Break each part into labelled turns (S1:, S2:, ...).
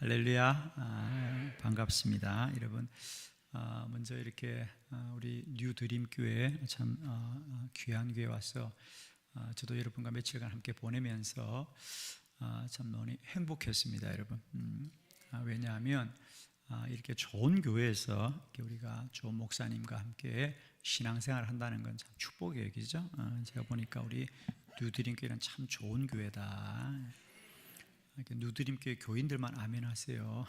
S1: 할렐루야. 반갑습니다, 여러분. 먼저 이렇게 우리 뉴 드림 교회 참 귀한 교회 와서 저도 여러분과 며칠간 함께 보내면서 참 너무 행복했습니다, 여러분. 왜냐하면 이렇게 좋은 교회에서 이렇게 우리가 좋은 목사님과 함께 신앙생활을 한다는 건 참 축복의 얘기죠. 제가 보니까 우리 뉴 드림 교회는 참 좋은 교회다. 누드림교회 교인들만 아멘 하세요.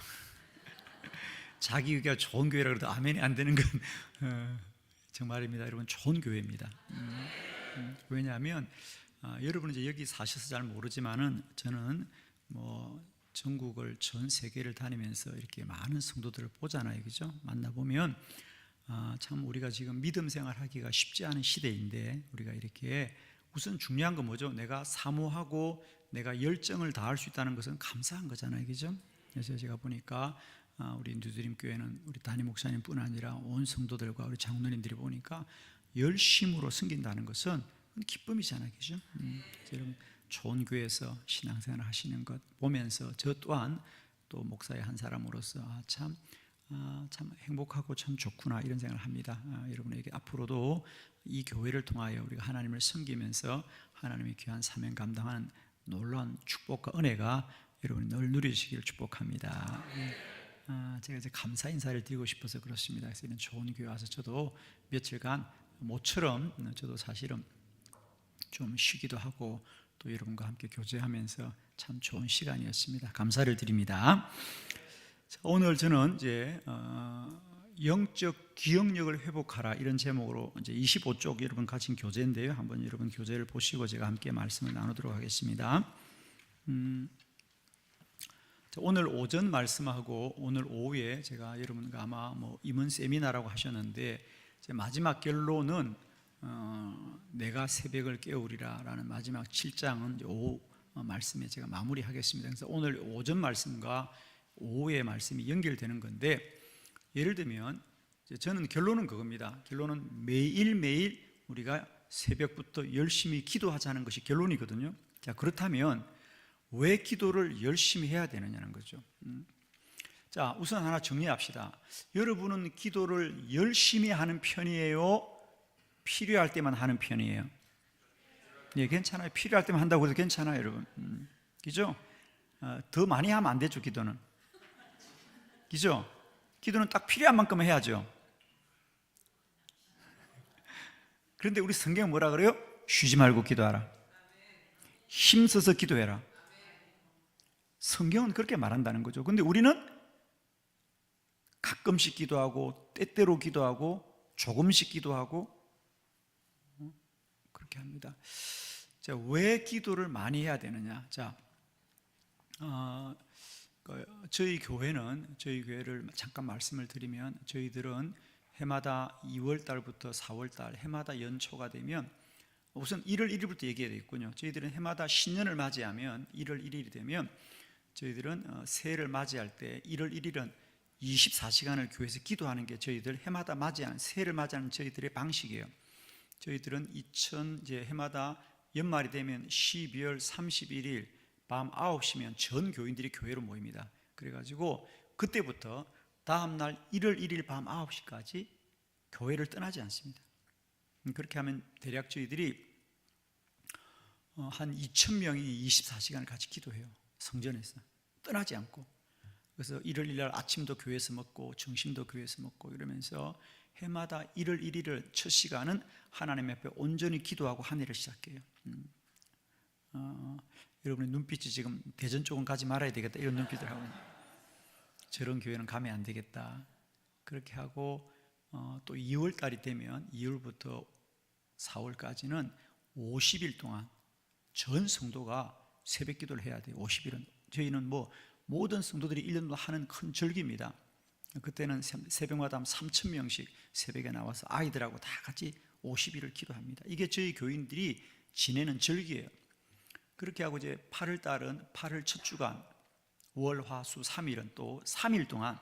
S1: 자기 교회가 좋은 교회라 그래도 아멘이 안 되는 건 정말입니다, 여러분. 좋은 교회입니다. 왜냐하면 여러분은 이제 여기 사셔서 잘 모르지만은 저는 뭐 전국을 전 세계를 다니면서 이렇게 많은 성도들을 보잖아요, 그죠? 만나보면 참 우리가 지금 믿음 생활하기가 쉽지 않은 시대인데 우리가 이렇게 우선 중요한 건 뭐죠? 내가 사모하고 내가 열정을 다할 수 있다는 것은 감사한 거잖아요, 그죠? 그래서 제가 보니까 우리 뉴드림 교회는 우리 담임 목사님뿐 아니라 온 성도들과 우리 장로님들이 보니까 열심으로 섬긴다는 것은 기쁨이잖아요, 그죠? 여러분 좋은 교회에서 신앙생활 하시는 것 보면서 저 또한 또 목사의 한 사람으로서 참 행복하고 참 좋구나 이런 생각을 합니다. 여러분에게 앞으로도 이 교회를 통하여 우리가 하나님을 섬기면서 하나님의 귀한 사명 감당하는 놀라운 축복과 은혜가 여러분이 늘 누리시기를 축복합니다. 제가 이제 감사 인사를 드리고 싶어서 그렇습니다. 그래서 이런 좋은 교회 와서 저도 며칠간 모처럼 저도 사실은 좀 쉬기도 하고 또 여러분과 함께 교제하면서 참 좋은 시간이었습니다. 감사를 드립니다. 자, 오늘 저는 이제 영적 기억력을 회복하라 이런 제목으로 이제 25쪽 여러분 가진 교재인데요. 한번 여러분 교재를 보시고 제가 함께 말씀을 나누도록 하겠습니다. 오늘 오전 말씀하고 오늘 오후에 제가 여러분과 아마 뭐 임원 세미나라고 하셨는데 제 마지막 결론은 내가 새벽을 깨우리라 라는 마지막 7장은 오후 말씀에 제가 마무리하겠습니다. 그래서 오늘 오전 말씀과 오후의 말씀이 연결되는 건데, 예를 들면 저는 결론은 그겁니다. 결론은 매일매일 우리가 새벽부터 열심히 기도하자는 것이 결론이거든요. 자, 그렇다면 왜 기도를 열심히 해야 되느냐는 거죠. 자, 우선 하나 정리합시다. 여러분은 기도를 열심히 하는 편이에요? 필요할 때만 하는 편이에요? 예, 괜찮아요. 필요할 때만 한다고 해도 괜찮아요, 여러분. 그죠? 더 많이 하면 안 되죠, 기도는. 그죠? 기도는 딱 필요한 만큼 해야죠. 그런데 우리 성경은 뭐라 그래요? 쉬지 말고 기도하라. 힘써서 기도해라. 성경은 그렇게 말한다는 거죠. 근데 우리는 가끔씩 기도하고 때때로 기도하고 조금씩 기도하고 그렇게 합니다. 자, 왜 기도를 많이 해야 되느냐? 자, 저희 교회를 잠깐 말씀을 드리면, 저희들은 해마다 2월 달부터 4월 달 해마다 연초가 되면, 우선 1월 1일부터 얘기해야 되겠군요. 저희들은 해마다 신년을 맞이하면 1월 1일이 되면 저희들은 새해를 맞이할 때 1월 1일은 24시간을 교회에서 기도하는 게 저희들 해마다 맞이하는, 새해를 맞이하는 저희들의 방식이에요. 저희들은 이제 해마다 연말이 되면 12월 31일 밤 9시면 전 교인들이 교회로 모입니다. 그래가지고 그때부터 다음날 1월 1일 밤 9시까지 교회를 떠나지 않습니다. 그렇게 하면 대략 저희들이 한 2,000명이 24시간을 같이 기도해요. 성전에서 떠나지 않고. 그래서 1월 1일 날 아침도 교회에서 먹고 점심도 교회에서 먹고 이러면서 해마다 1월 1일을 첫 시간은 하나님 앞에 온전히 기도하고 한 해를 시작해요. 여러분의 눈빛이 지금 대전 쪽은 가지 말아야 되겠다 이런 눈빛을 하고, 저런 교회는 가면 안 되겠다 그렇게 하고, 또 2월 달이 되면 2월부터 4월까지는 50일 동안 전 성도가 새벽 기도를 해야 돼요. 50일은 저희는 뭐 모든 성도들이 1년도 하는 큰 절기입니다. 그때는 새벽마다 3,000명씩 새벽에 나와서 아이들하고 다 같이 50일을 기도합니다. 이게 저희 교인들이 지내는 절기예요. 그렇게 하고 이제 8월 달은 8월 첫 주간 월, 화, 수 3일은 또 3일 동안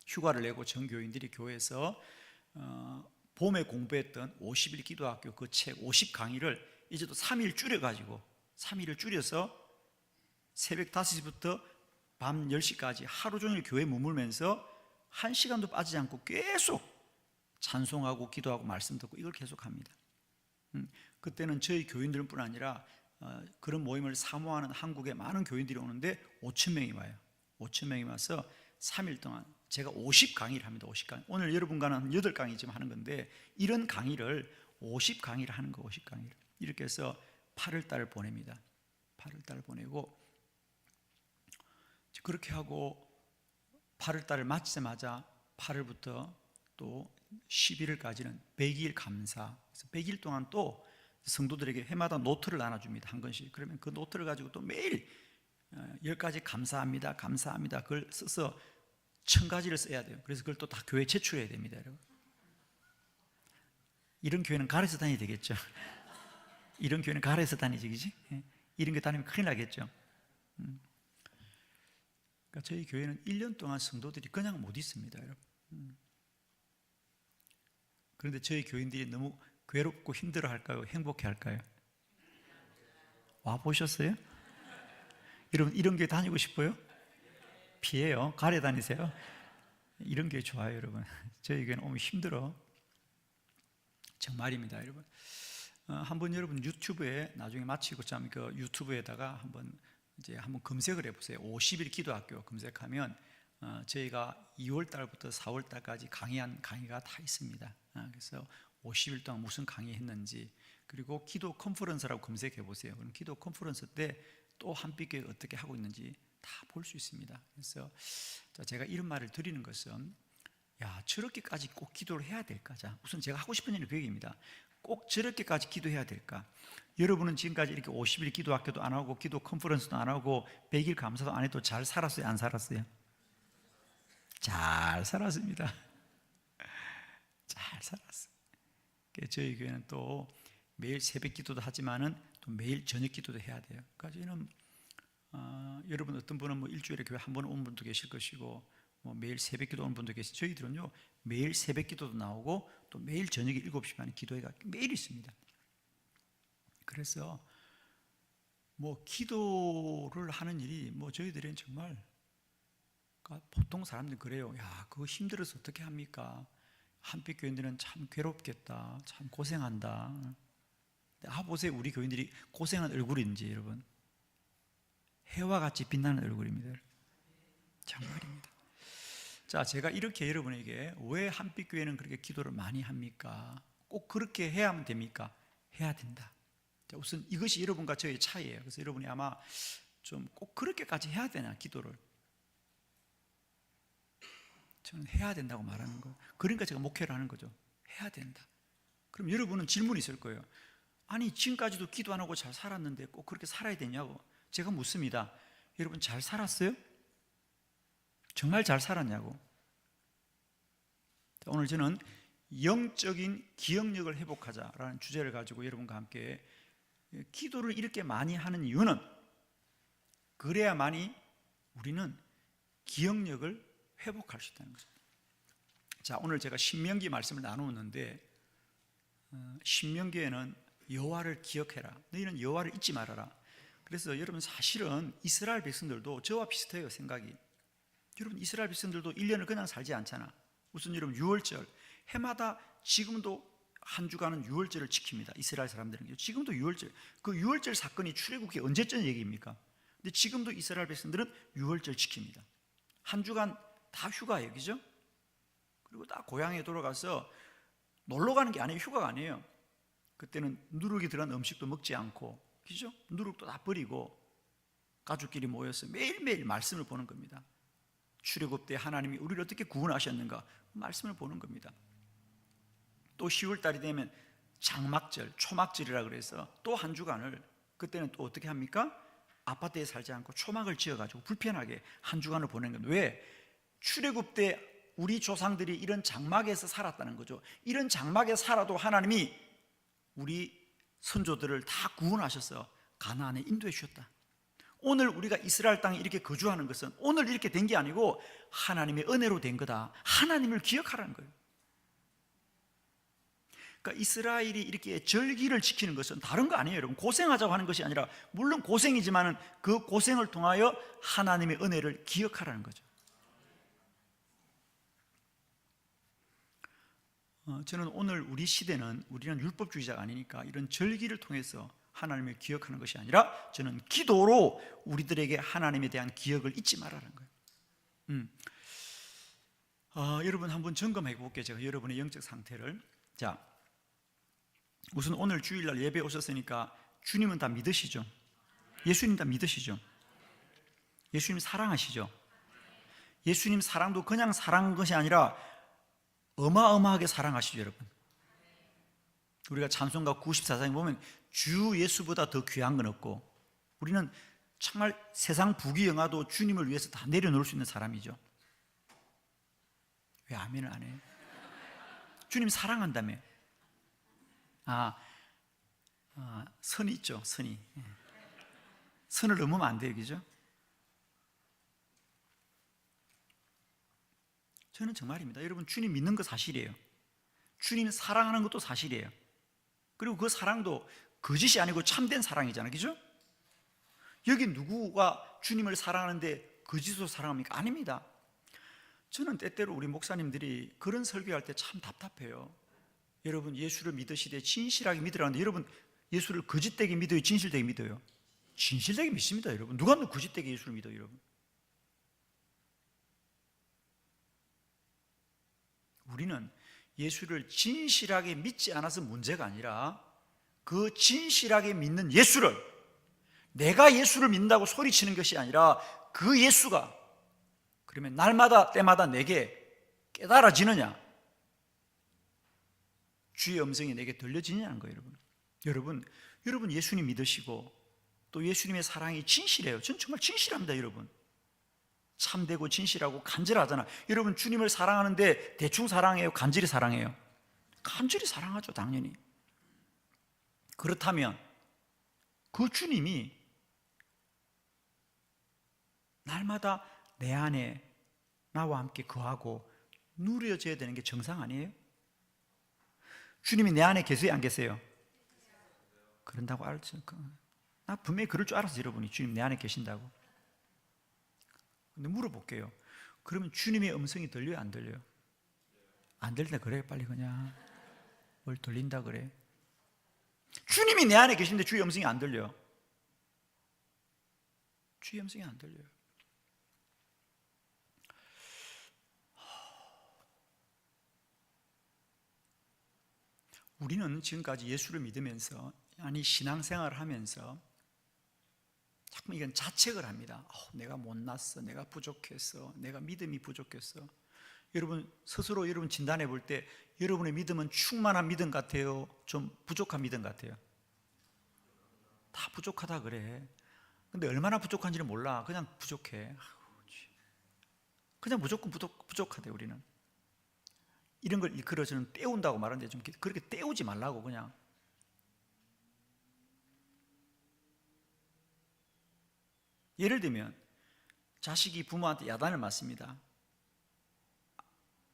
S1: 휴가를 내고 전 교인들이 교회에서 봄에 공부했던 50일 기도학교 그 책 50강의를 이제 또 3일 줄여가지고 3일을 줄여서 새벽 5시부터 밤 10시까지 하루 종일 교회에 머물면서 1시간도 빠지지 않고 계속 찬송하고 기도하고 말씀 듣고 이걸 계속합니다. 그때는 저희 교인들뿐 아니라 그런 모임을 사모하는 한국에 많은 교인들이 오는데 5천 명이 와요. 5천 명이 와서 3일 동안 제가 50강의를 합니다. 50강의. 오늘 여러분과는 8강의 지금 하는 건데 이런 강의를 50강의를 하는 거 50강의를 이렇게 해서 8월 달을 보냅니다. 8월 달을 보내고 그렇게 하고 8월 달을 마치자마자 8월부터 또 11월까지는 100일 감사. 그래서 100일 동안 또 성도들에게 해마다 노트를 나눠줍니다. 한 권씩. 그러면 그 노트를 가지고 또 매일 10가지 감사합니다. 감사합니다. 그걸 써서 1000가지를 써야 돼요. 그래서 그걸 또 다 교회에 제출해야 됩니다. 여러분. 이런 교회는 가르쳐 다녀야 되겠죠. 이런 교회는 가르쳐 다니지, 그지? 이런 거 다니면 큰일 나겠죠. 그러니까 저희 교회는 1년 동안 성도들이 그냥 못 있습니다, 여러분. 그런데 저희 교인들이 너무 괴롭고 힘들어 할까요? 행복해 할까요? 와 보셨어요? 여러분 이런 교회 다니고 싶어요? 피해요. 가래 다니세요. 이런 교회 좋아요, 여러분. 저희 교회는 오면 힘들어. 정말입니다, 여러분. 한번 여러분 유튜브에 나중에 마치고 참 그 유튜브에다가 한번 검색을 해보세요. 50일 기도학교 검색하면 저희가 2월 달부터 4월 달까지 강의한 강의가 다 있습니다. 그래서 50일 동안 무슨 강의했는지, 그리고 기도 컨퍼런스라고 검색해 보세요. 그럼 기도 컨퍼런스 때 또 한빛교회 어떻게 하고 있는지 다 볼 수 있습니다. 그래서 제가 이런 말을 드리는 것은, 야, 저렇게까지 꼭 기도를 해야 될까? 자, 우선 제가 하고 싶은 일이 그 얘기입니다. 꼭 저렇게까지 기도해야 될까? 여러분은 지금까지 이렇게 50일 기도 학교도 안 하고 기도 컨퍼런스도 안 하고 100일 감사도 안 해도 잘 살았어요? 안 살았어요? 잘 살았습니다. 잘 살았어요. 저희 교회는 또 매일 새벽 기도도 하지만은 또 매일 저녁 기도도 해야 돼요. 그러니까 저희는 여러분 어떤 분은 뭐 일주일에 교회 한 번 온 분도 계실 것이고 뭐 매일 새벽 기도 오는 분도 계시고, 저희들은요 매일 새벽 기도도 나오고 또 매일 저녁에 7시 반에 기도회가 매일 있습니다. 그래서 뭐 기도를 하는 일이 뭐 저희들은 정말, 그러니까 보통 사람들은 그래요. 야, 그거 힘들어서 어떻게 합니까? 한빛 교인들은 참 괴롭겠다, 참 고생한다. 보세요, 우리 교인들이 고생한 얼굴인지. 여러분, 해와 같이 빛나는 얼굴입니다. 정말입니다. 자, 제가 이렇게 여러분에게 왜 한빛교회는 그렇게 기도를 많이 합니까? 꼭 그렇게 해야만 됩니까? 해야 된다. 자, 우선 이것이 여러분과 저의 차이예요. 그래서 여러분이 아마 좀 꼭 그렇게까지 해야 되나, 기도를. 저는 해야 된다고 말하는 거예요. 그러니까 제가 목회를 하는 거죠. 해야 된다. 그럼 여러분은 질문이 있을 거예요. 아니, 지금까지도 기도 안 하고 잘 살았는데 꼭 그렇게 살아야 되냐고. 제가 묻습니다. 여러분 잘 살았어요? 정말 잘 살았냐고. 오늘 저는 영적인 기억력을 회복하자라는 주제를 가지고 여러분과 함께 기도를 이렇게 많이 하는 이유는, 그래야만이 우리는 기억력을 회복할 수 있다는 거죠. 자, 오늘 제가 신명기 말씀을 나누었는데, 신명기에는 여호와를 기억해라, 너희는 여호와를 잊지 말아라. 그래서 여러분 사실은 이스라엘 백성들도 저와 비슷해요, 생각이. 여러분 이스라엘 백성들도 1년을 그냥 살지 않잖아. 무슨 여러분 6월절 해마다 지금도 한 주간은 6월절을 지킵니다. 이스라엘 사람들은 지금도 6월절, 그 6월절 사건이 출애굽기 언제쯤 얘기입니까? 근데 지금도 이스라엘 백성들은 6월절 지킵니다. 한 주간 다 휴가예요, 그죠? 그리고 다 고향에 돌아가서 놀러 가는 게 아니에요, 휴가가 아니에요. 그때는 누룩이 들어간 음식도 먹지 않고, 그죠? 누룩도 다 버리고 가족끼리 모여서 매일매일 말씀을 보는 겁니다. 출애굽 때 하나님이 우리를 어떻게 구원하셨는가 말씀을 보는 겁니다. 또 10월 달이 되면 장막절, 초막절이라 그래서 또 한 주간을, 그때는 또 어떻게 합니까? 아파트에 살지 않고 초막을 지어가지고 불편하게 한 주간을 보내는 겁니다. 왜? 출애굽 때 우리 조상들이 이런 장막에서 살았다는 거죠. 이런 장막에 살아도 하나님이 우리 선조들을 다 구원하셔서 가나안에 인도해 주셨다. 오늘 우리가 이스라엘 땅에 이렇게 거주하는 것은 오늘 이렇게 된 게 아니고 하나님의 은혜로 된 거다. 하나님을 기억하라는 거예요. 그러니까 이스라엘이 이렇게 절기를 지키는 것은 다른 거 아니에요, 여러분. 고생하자고 하는 것이 아니라, 물론 고생이지만 그 고생을 통하여 하나님의 은혜를 기억하라는 거죠. 저는 오늘 우리 시대는, 우리는 율법주의자가 아니니까 이런 절기를 통해서 하나님을 기억하는 것이 아니라, 저는 기도로 우리들에게 하나님에 대한 기억을 잊지 말라는 거예요. 여러분 한번 점검해 볼게요. 제가 여러분의 영적 상태를. 자, 우선 오늘 주일날 예배 오셨으니까 주님은 다 믿으시죠? 예수님 다 믿으시죠? 예수님 사랑하시죠? 예수님 사랑도 그냥 사랑한 것이 아니라 어마어마하게 사랑하시죠, 여러분. 우리가 찬송가 94장에 보면 주 예수보다 더 귀한 건 없고, 우리는 정말 세상 부귀영화도 주님을 위해서 다 내려놓을 수 있는 사람이죠. 왜 아멘을 안 해요? 주님 사랑한다며. 선이 있죠, 선이. 선을 넘으면 안 돼요, 그죠? 저는 정말입니다. 여러분, 주님 믿는 거 사실이에요. 주님 사랑하는 것도 사실이에요. 그리고 그 사랑도 거짓이 아니고 참된 사랑이잖아요, 그죠? 여기 누구가 주님을 사랑하는데 거짓으로 사랑합니까? 아닙니다. 저는 때때로 우리 목사님들이 그런 설교할 때 참 답답해요. 여러분, 예수를 믿으시되 진실하게 믿으라는데, 여러분 예수를 거짓되게 믿어요, 진실되게 믿어요? 진실되게 믿습니다, 여러분. 누가 거짓되게 예수를 믿어요, 여러분? 우리는 예수를 진실하게 믿지 않아서 문제가 아니라, 그 진실하게 믿는 예수를, 내가 예수를 믿는다고 소리치는 것이 아니라 그 예수가 그러면 날마다 때마다 내게 깨달아지느냐, 주의 음성이 내게 들려지느냐는 거예요, 여러분. 여러분 예수님 믿으시고 또 예수님의 사랑이 진실해요. 전 정말 진실합니다, 여러분. 참되고 진실하고 간절하잖아. 여러분, 주님을 사랑하는데 대충 사랑해요, 간절히 사랑해요? 간절히 사랑하죠, 당연히. 그렇다면 그 주님이 날마다 내 안에 나와 함께 거하고 누려져야 되는 게 정상 아니에요? 주님이 내 안에 계세요, 안 계세요? 그런다고 알죠. 나 분명히 그럴 줄 알았어, 여러분이. 주님 내 안에 계신다고. 근데 물어볼게요. 그러면 주님의 음성이 들려요, 안 들려요? 안 들린다 그래, 빨리 그냥. 뭘 들린다 그래? 주님이 내 안에 계신데 주의 음성이 안 들려. 주의 음성이 안 들려요. 우리는 지금까지 예수를 믿으면서, 아니 신앙생활을 하면서 자꾸 이건 자책을 합니다. 내가 못났어, 내가 부족했어, 내가 믿음이 부족했어. 여러분 스스로 여러분 진단해 볼 때 여러분의 믿음은 충만한 믿음 같아요, 좀 부족한 믿음 같아요? 다 부족하다 그래. 근데 얼마나 부족한지는 몰라. 그냥 부족해. 그냥 무조건 부족하대. 우리는 이런 걸 일컬어서는 때운다고 말하는데, 좀 그렇게 때우지 말라고. 그냥 예를 들면 자식이 부모한테 야단을 맞습니다.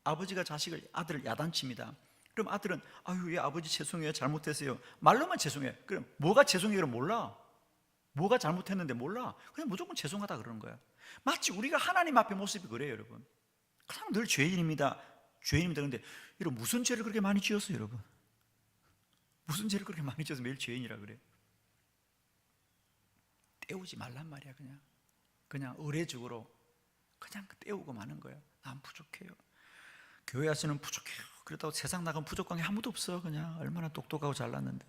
S1: 아버지가 아들을 야단칩니다. 그럼 아들은 아유, 예, 아버지 죄송해요, 잘못했어요. 말로만 죄송해요. 그럼 뭐가 죄송해요를 몰라. 뭐가 잘못했는데 몰라. 그냥 무조건 죄송하다 그러는 거야. 마치 우리가 하나님 앞에 모습이 그래요, 여러분. 그냥 늘 죄인입니다, 죄인입니다. 그런데 여러분 무슨 죄를 그렇게 많이 지었어요, 여러분? 무슨 죄를 그렇게 많이 지어서 매일 죄인이라 그래? 때우지 말란 말이야. 그냥 의례적으로 그냥 때우고 마는 거야. 난 부족해요. 교회 와서는 부족해요. 그렇다고 세상 나가면 부족한 게 아무도 없어. 그냥 얼마나 똑똑하고 잘났는데.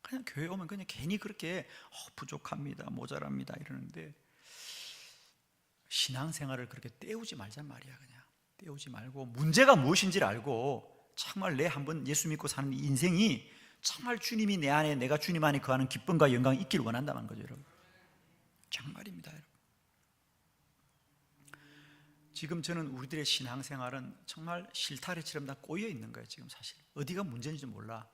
S1: 그냥 교회 오면 그냥 괜히 그렇게 부족합니다, 모자랍니다 이러는데, 신앙생활을 그렇게 때우지 말란 말이야. 그냥 때우지 말고 문제가 무엇인지를 알고 정말 내 한번 예수 믿고 사는 인생이 정말 주님이 내 안에, 내가 주님 안에 거하는 기쁨과 영광이 있기를 원한다는 거죠, 여러분. 정말입니다, 여러분. 지금 저는 우리들의 신앙생활은 정말 실타래처럼 다 꼬여 있는 거예요, 지금 사실. 어디가 문제인지 몰라.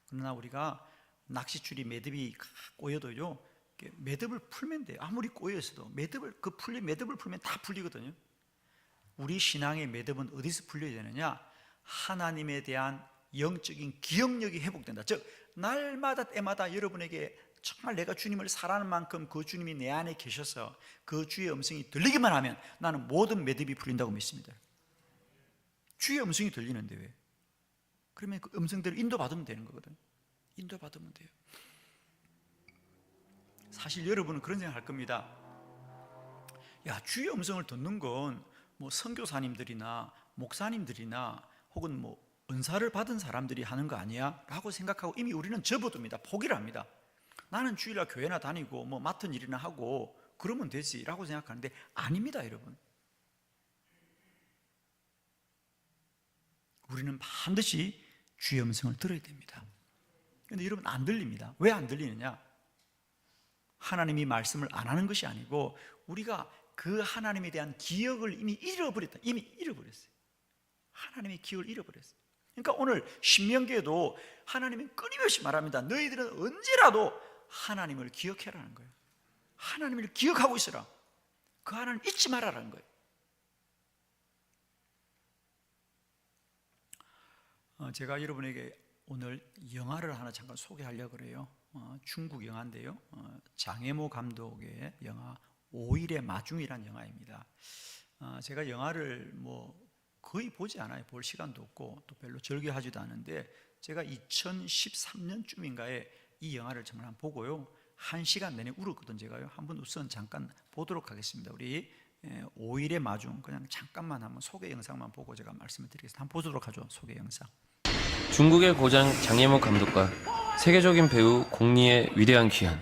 S1: 그러나 우리가 낚싯줄이 매듭이 꼬여도요, 매듭을 풀면 돼요. 아무리 꼬여 있어도 매듭을 풀면 다 풀리거든요. 우리 신앙의 매듭은 어디서 풀려야 되느냐? 하나님에 대한 영적인 기억력이 회복된다. 즉 날마다 때마다 여러분에게 정말 내가 주님을 사랑하는 만큼 그 주님이 내 안에 계셔서 그 주의 음성이 들리기만 하면 나는 모든 매듭이 풀린다고 믿습니다. 주의 음성이 들리는데 왜? 그러면 그 음성대로 인도받으면 되는 거거든. 인도받으면 돼요. 사실 여러분은 그런 생각할 겁니다. 야, 주의 음성을 듣는 건 뭐 선교사님들이나 목사님들이나 혹은 뭐 은사를 받은 사람들이 하는 거 아니야? 라고 생각하고 이미 우리는 접어둡니다. 포기를 합니다. 나는 주일날 교회나 다니고 뭐 맡은 일이나 하고 그러면 되지 라고 생각하는데 아닙니다, 여러분. 우리는 반드시 주의 음성을 들어야 됩니다. 그런데 여러분 안 들립니다. 왜 안 들리느냐? 하나님이 말씀을 안 하는 것이 아니고 우리가 그 하나님에 대한 기억을 이미 잃어버렸다. 이미 잃어버렸어요. 하나님의 기억을 잃어버렸어요. 그러니까 오늘 신명기에도 하나님이 끊임없이 말합니다. 너희들은 언제라도 하나님을 기억해라는 거예요. 하나님을 기억하고 있어라. 그 하나님 잊지 말아라는 거예요. 제가 여러분에게 오늘 영화를 하나 잠깐 소개하려고 그래요. 중국 영화인데요. 장혜모 감독의 영화 5일의 마중이라는 영화입니다. 제가 영화를 뭐 거의 보지 않아요. 볼 시간도 없고 또 별로 즐겨하지도 않은데 제가 2013년쯤인가에 이 영화를 정말 한번 보고요. 1시간 내내 울었거든. 제가요. 한번 우선 잠깐 보도록 하겠습니다. 우리 5일의 마중 그냥 잠깐만 한번 소개 영상만 보고 제가 말씀을 드리겠습니다. 한번 보도록 하죠. 소개 영상.
S2: 중국의 고장 장예모 감독과 세계적인 배우 공리의 위대한 귀환.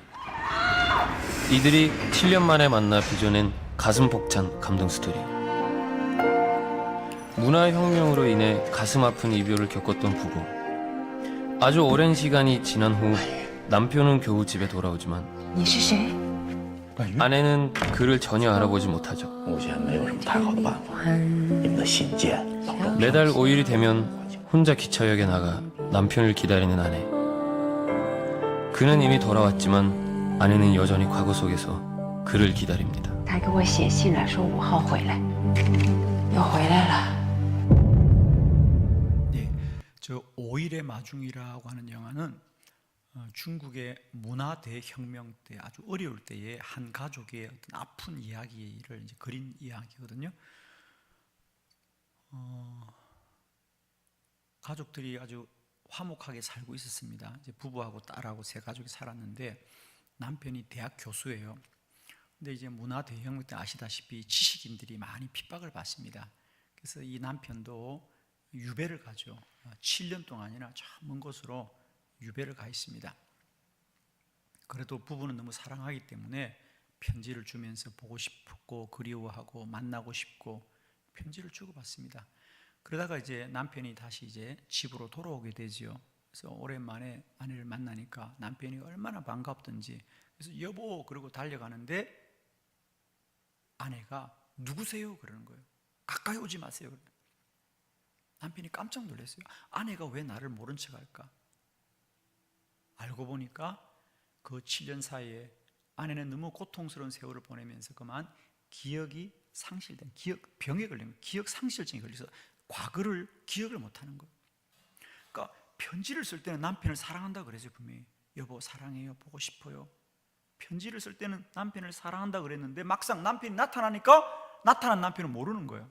S2: 이들이 7년 만에 만나 빚어낸 가슴 벅찬 감동 스토리. 문화혁명으로 인해 가슴 아픈 이별을 겪었던 부부. 아주 오랜 시간이 지난 후 남편은 겨우 집에 돌아오지만 아내는 그를 전혀 알아보지 못하죠. 매달 5일이 되면 혼자 기차역에 나가 남편을 기다리는 아내. 그는 이미 돌아왔지만 아내는 여전히 과거 속에서 그를 기다립니다.
S3: 他给我写信了，说5号回来，又回来了。
S1: 네, 저 5일의 마중이라고 하는 영화는 중국의 문화 대혁명 때 아주 어려울 때의 한 가족의 어떤 아픈 이야기를 이제 그린 이야기거든요. 가족들이 아주 화목하게 살고 있었습니다. 이제 부부하고 딸하고 세 가족이 살았는데 남편이 대학 교수예요. 근데 이제 문화 대혁명 때 아시다시피 지식인들이 많이 핍박을 받습니다. 그래서 이 남편도 유배를 가죠. 7년 동안이나 저 먼 곳으로 유배를 가 있습니다. 그래도 부부는 너무 사랑하기 때문에 편지를 주면서 보고 싶고 그리워하고 만나고 싶고 편지를 주고받습니다. 그러다가 이제 남편이 다시 이제 집으로 돌아오게 되지요. 그래서 오랜만에 아내를 만나니까 남편이 얼마나 반갑던지 그래서 여보 그러고 달려가는데 아내가 누구세요? 그러는 거예요. 가까이 오지 마세요. 남편이 깜짝 놀랐어요. 아내가 왜 나를 모른 척 할까? 알고 보니까 그 7년 사이에 아내는 너무 고통스러운 세월을 보내면서 그만 기억이 상실된 병에 걸리면 기억 상실증이 걸려서 과거를 기억을 못하는 거예요. 그러니까 편지를 쓸 때는 남편을 사랑한다 그랬어요. 분명히 여보 사랑해요 보고 싶어요. 편지를 쓸 때는 남편을 사랑한다 그랬는데 막상 남편이 나타나니까 나타난 남편은 모르는 거예요.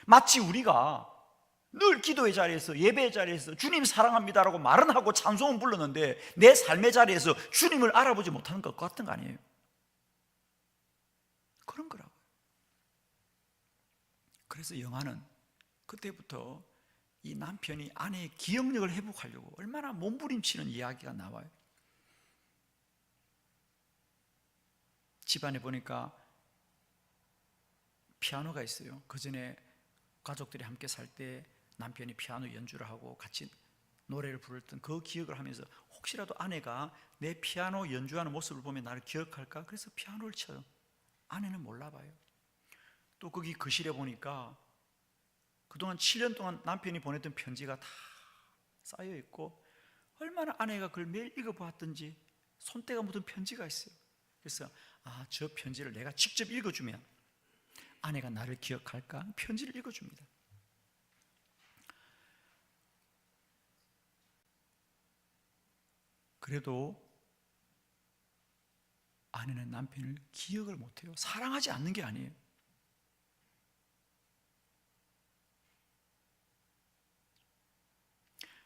S1: 마치 우리가 늘 기도의 자리에서 예배의 자리에서 주님 사랑합니다라고 말은 하고 찬송은 불렀는데 내 삶의 자리에서 주님을 알아보지 못하는 것 같은 거 아니에요? 그런 거라고요. 그래서 영화는 그때부터 이 남편이 아내의 기억력을 회복하려고 얼마나 몸부림치는 이야기가 나와요. 집안에 보니까 피아노가 있어요. 그 전에 가족들이 함께 살 때 남편이 피아노 연주를 하고 같이 노래를 부르던 그 기억을 하면서 혹시라도 아내가 내 피아노 연주하는 모습을 보면 나를 기억할까? 그래서 피아노를 쳐요. 아내는 몰라 봐요. 또 거기 거실에 보니까 그동안 7년 동안 남편이 보냈던 편지가 다 쌓여 있고 얼마나 아내가 그걸 매일 읽어보았던지 손때가 묻은 편지가 있어요. 그래서 저 편지를 내가 직접 읽어주면 아내가 나를 기억할까? 편지를 읽어줍니다. 그래도 아내는 남편을 기억을 못해요. 사랑하지 않는 게 아니에요.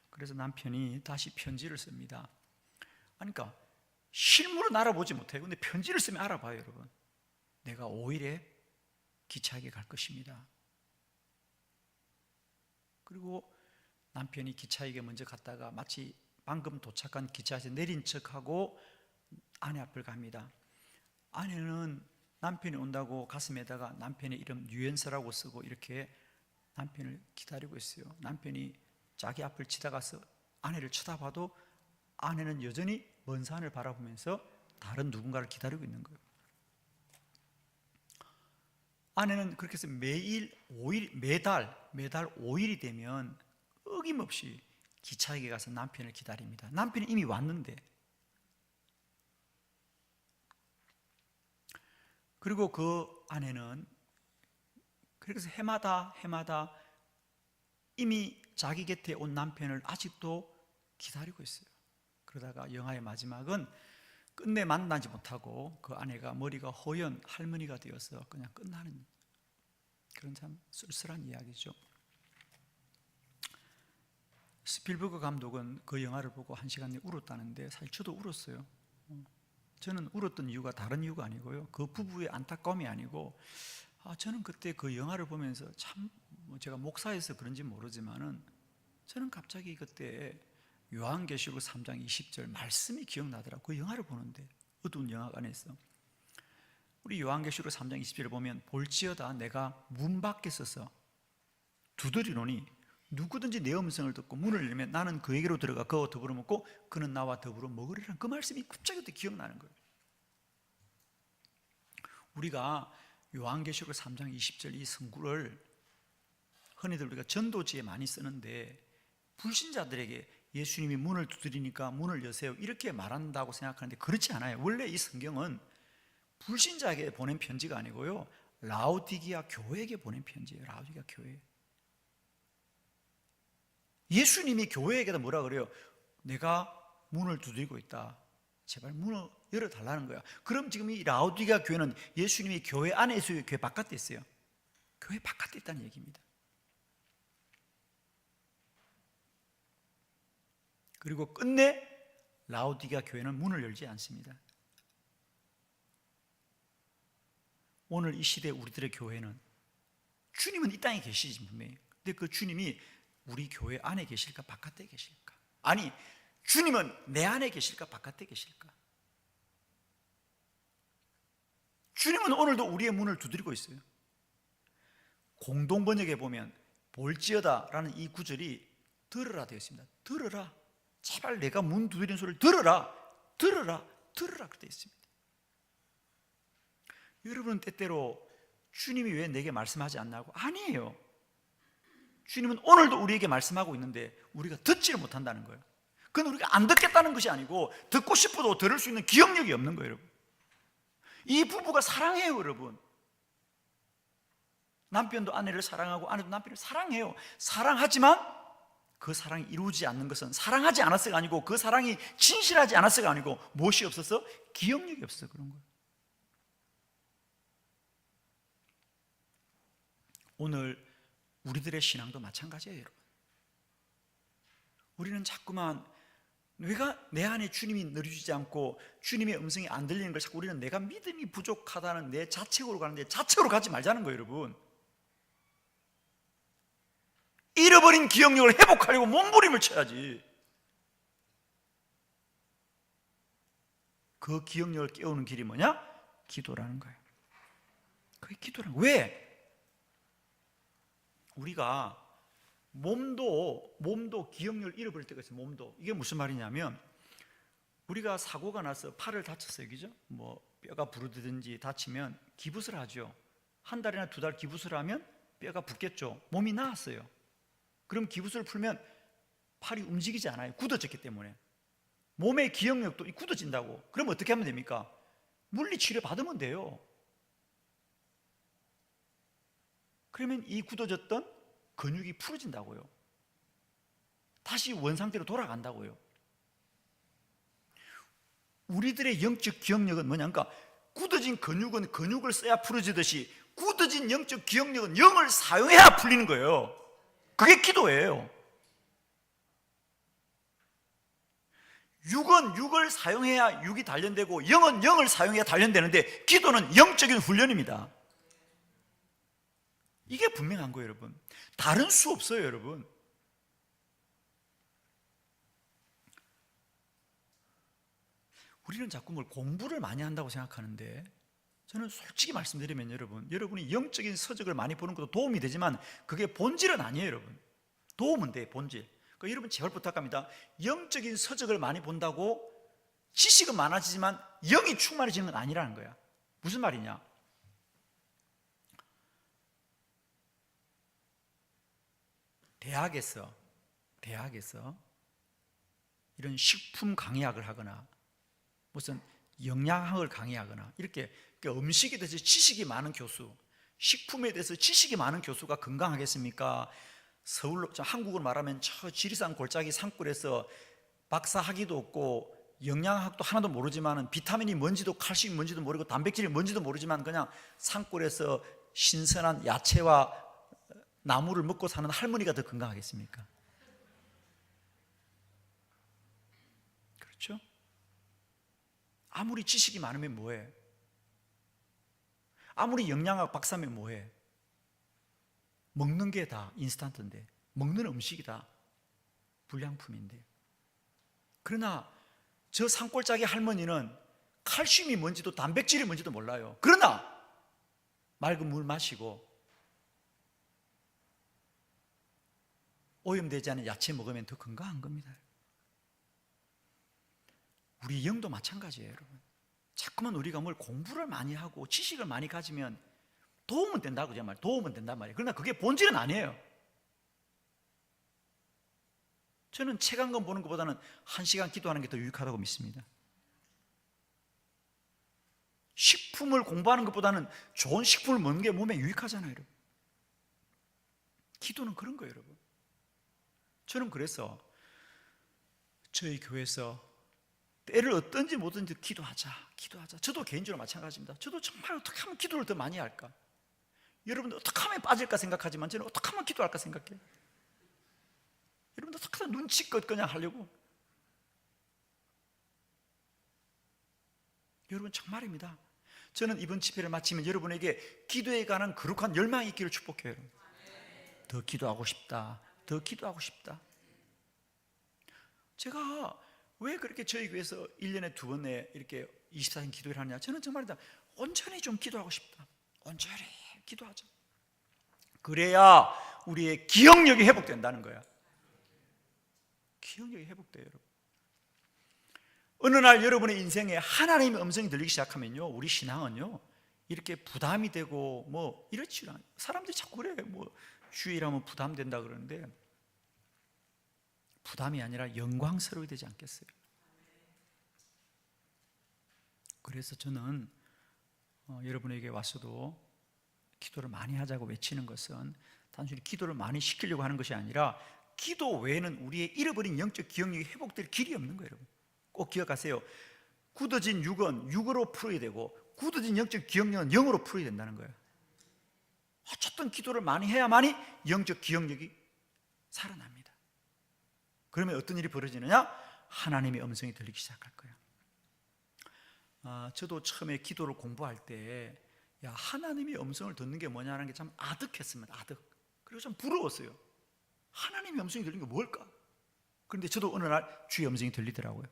S1: 그래서 남편이 다시 편지를 씁니다. 그러니까 실물은 알아보지 못해요. 근데 편지를 쓰면 알아봐요, 여러분. 내가 5일에 기차역에 갈 것입니다. 그리고 남편이 기차역에 먼저 갔다가 마치 방금 도착한 기차에서 내린 척하고 아내 앞을 갑니다. 아내는 남편이 온다고 가슴에다가 남편의 이름 유연서라고 쓰고 이렇게 남편을 기다리고 있어요. 남편이 자기 앞을 지나가서 아내를 쳐다봐도 아내는 여전히 먼 산을 바라보면서 다른 누군가를 기다리고 있는 거예요. 아내는 그렇게 해서 매달 5일이 되면 어김없이 기차역에 가서 남편을 기다립니다. 남편이 이미 왔는데. 그리고 그 아내는 그래서 해마다 이미 자기 곁에 온 남편을 아직도 기다리고 있어요. 그러다가 영화의 마지막은 끝내 만나지 못하고 그 아내가 머리가 허연 할머니가 되어서 그냥 끝나는 그런 참 쓸쓸한 이야기죠. 스필버그 감독은 그 영화를 보고 1시간 내에 울었다는데 사실 저도 울었어요. 저는 울었던 이유가 다른 이유가 아니고요, 그 부부의 안타까움이 아니고 저는 그때 그 영화를 보면서 참 제가 목사여서 그런지 모르지만은 저는 갑자기 그때 요한계시록 3장 20절 말씀이 기억나더라고요. 그 영화를 보는데 어두운 영화관에서 우리 요한계시록 3장 20절을 보면 볼지어다 내가 문 밖에 서서 두드리노니 누구든지 내 음성을 듣고 문을 열면 나는 그에게로 들어가 그와 더불어 먹고 그는 나와 더불어 먹으리라는 그 말씀이 갑자기 그때 기억나는 거예요. 우리가 요한계시록 3장 20절 이 성구를 흔히들 우리가 전도지에 많이 쓰는데 불신자들에게 예수님이 문을 두드리니까 문을 여세요 이렇게 말한다고 생각하는데 그렇지 않아요. 원래 이 성경은 불신자에게 보낸 편지가 아니고요, 라오디게아 교회에게 보낸 편지예요. 라오디게아 교회. 예수님이 교회에게다 뭐라 그래요? 내가 문을 두드리고 있다. 제발 문을 열어달라는 거야. 그럼 지금 이 라오디게아 교회는 예수님이 교회 안에 있어요? 교회 바깥에 있어요? 교회 바깥에 있다는 얘기입니다. 그리고 끝내 라오디게아 교회는 문을 열지 않습니다. 오늘 이 시대 우리들의 교회는 주님은 이 땅에 계시지 분명히. 근데 그 주님이 우리 교회 안에 계실까 바깥에 계실까? 아니 주님은 내 안에 계실까 바깥에 계실까? 주님은 오늘도 우리의 문을 두드리고 있어요. 공동번역에 보면 볼지어다 라는 이 구절이 들으라 되어 있습니다. 들으라, 제발 내가 문 두드리는 소리를 들으라 그렇게 되어 있습니다. 여러분은 때때로 주님이 왜 내게 말씀하지 않나고? 아니에요. 주님은 오늘도 우리에게 말씀하고 있는데 우리가 듣지를 못한다는 거예요. 그건 우리가 안 듣겠다는 것이 아니고 듣고 싶어도 들을 수 있는 기억력이 없는 거예요. 여러분, 이 부부가 사랑해요. 여러분, 남편도 아내를 사랑하고 아내도 남편을 사랑해요. 사랑하지만 그 사랑이 이루어지지 않는 것은 사랑하지 않았어가 아니고 그 사랑이 진실하지 않았어가 아니고 무엇이 없어서? 기억력이 없어서 그런 거예요. 오늘 우리들의 신앙도 마찬가지예요. 여러분, 우리는 자꾸만 내가 내 안에 주님이 느려지지 않고 주님의 음성이 안 들리는 걸 자꾸 우리는 내가 믿음이 부족하다는 내 자책으로 가는데 자책으로 가지 말자는 거예요. 여러분, 잃어버린 기억력을 회복하려고 몸부림을 쳐야지. 그 기억력을 깨우는 길이 뭐냐? 기도라는 거예요. 그게 기도라는 거예요. 왜? 우리가 몸도 기억력을 잃어버릴 때가 있어요. 몸도. 이게 무슨 말이냐면 우리가 사고가 나서 팔을 다쳤어요. 그죠? 뭐 뼈가 부러지든지 다치면 기부스를 하죠. 한 달이나 2달 기부스를 하면 뼈가 붓겠죠. 몸이 나았어요. 그럼 기부스를 풀면 팔이 움직이지 않아요. 굳어졌기 때문에. 몸의 기억력도 굳어진다고. 그럼 어떻게 하면 됩니까? 물리치료 받으면 돼요. 그러면 이 굳어졌던 근육이 풀어진다고요. 다시 원상태로 돌아간다고요. 우리들의 영적 기억력은 뭐냐? 그러니까 굳어진 근육은 근육을 써야 풀어지듯이 굳어진 영적 기억력은 영을 사용해야 풀리는 거예요. 그게 기도예요. 육은 육을 사용해야 육이 단련되고 영은 영을 사용해야 단련되는데 기도는 영적인 훈련입니다. 이게 분명한 거예요, 여러분. 다른 수 없어요, 여러분. 우리는 자꾸 뭘 공부를 많이 한다고 생각하는데 저는 솔직히 말씀드리면 여러분이 영적인 서적을 많이 보는 것도 도움이 되지만 그게 본질은 아니에요, 여러분. 도움은 돼, 본질. 그러니까 여러분 제발 부탁합니다. 영적인 서적을 많이 본다고 지식은 많아지지만 영이 충만해지는 건 아니라는 거야. 무슨 말이냐? 대학에서 이런 식품 강의학을 하거나 무슨 영양학을 강의하거나 이렇게 음식에 대해서 지식이 많은 교수, 식품에 대해서 지식이 많은 교수가 건강하겠습니까? 서울로, 한국으로 말하면 저 지리산 골짜기 산골에서 박사학위도 없고 영양학도 하나도 모르지만 비타민이 뭔지도 칼슘이 뭔지도 모르고 단백질이 뭔지도 모르지만 그냥 산골에서 신선한 야채와 나무를 먹고 사는 할머니가 더 건강하겠습니까? 그렇죠? 아무리 지식이 많으면 뭐해? 아무리 영양학 박사면 뭐해? 먹는 게 다 인스턴트인데, 먹는 음식이 다 불량품인데. 그러나 저 산골짜기 할머니는 칼슘이 뭔지도 단백질이 뭔지도 몰라요. 그러나 맑은 물 마시고 오염되지 않은 야채 먹으면 더 건강한 겁니다. 우리 영도 마찬가지예요, 여러분. 자꾸만 우리가 뭘 공부를 많이 하고 지식을 많이 가지면 도움은 된다고 제 말, 도움은 된단 말이에요. 그러나 그게 본질은 아니에요. 저는 책 한 권 보는 것보다는 1시간 기도하는 게 더 유익하다고 믿습니다. 식품을 공부하는 것보다는 좋은 식품을 먹는 게 몸에 유익하잖아요, 여러분. 기도는 그런 거예요, 여러분. 저는 그래서 저희 교회에서 때를 어떤지 뭐든지 기도하자. 저도 개인적으로 마찬가지입니다. 저도 정말 어떻게 하면 기도를 더 많이 할까? 여러분들 어떻게 하면 빠질까 생각하지만 저는 어떻게 하면 기도할까 생각해요. 여러분들 어떻게 하면 눈치껏 그냥 하려고. 여러분 정말입니다. 저는 이번 집회를 마치면 여러분에게 기도에 관한 거룩한 열망이 있기를 축복해요. 더 기도하고 싶다. 더 기도하고 싶다. 제가 왜 그렇게 저희 교회에서 1년에 2번에 이렇게 24시간 기도를 하냐? 저는 정말이다. 온전히 좀 기도하고 싶다. 온전히 기도하자. 그래야 우리의 기억력이 회복된다는 거야. 기억력이 회복돼요, 여러분. 어느 날 여러분의 인생에 하나님의 음성이 들리기 시작하면요, 우리 신앙은요 이렇게 부담이 되고 뭐 이렇지 않아요. 사람들이 자꾸 그래. 뭐 주일하면 부담된다 그러는데 부담이 아니라 영광스러워야 되지 않겠어요? 그래서 저는 여러분에게 와서도 기도를 많이 하자고 외치는 것은 단순히 기도를 많이 시키려고 하는 것이 아니라 기도 외에는 우리의 잃어버린 영적 기억력이 회복될 길이 없는 거예요, 여러분. 꼭 기억하세요. 굳어진 육은 육으로 풀어야 되고 굳어진 영적 기억력은 영으로 풀어야 된다는 거예요. 어쨌든 기도를 많이 해야만이 영적 기억력이 살아납니다. 그러면 어떤 일이 벌어지느냐? 하나님의 음성이 들리기 시작할 거예요. 저도 처음에 기도를 공부할 때 하나님의 음성을 듣는 게 뭐냐는 게 참 아득했습니다. 아득. 그리고 좀 부러웠어요. 하나님의 음성이 들리는 게 뭘까? 그런데 저도 어느 날 주의 음성이 들리더라고요.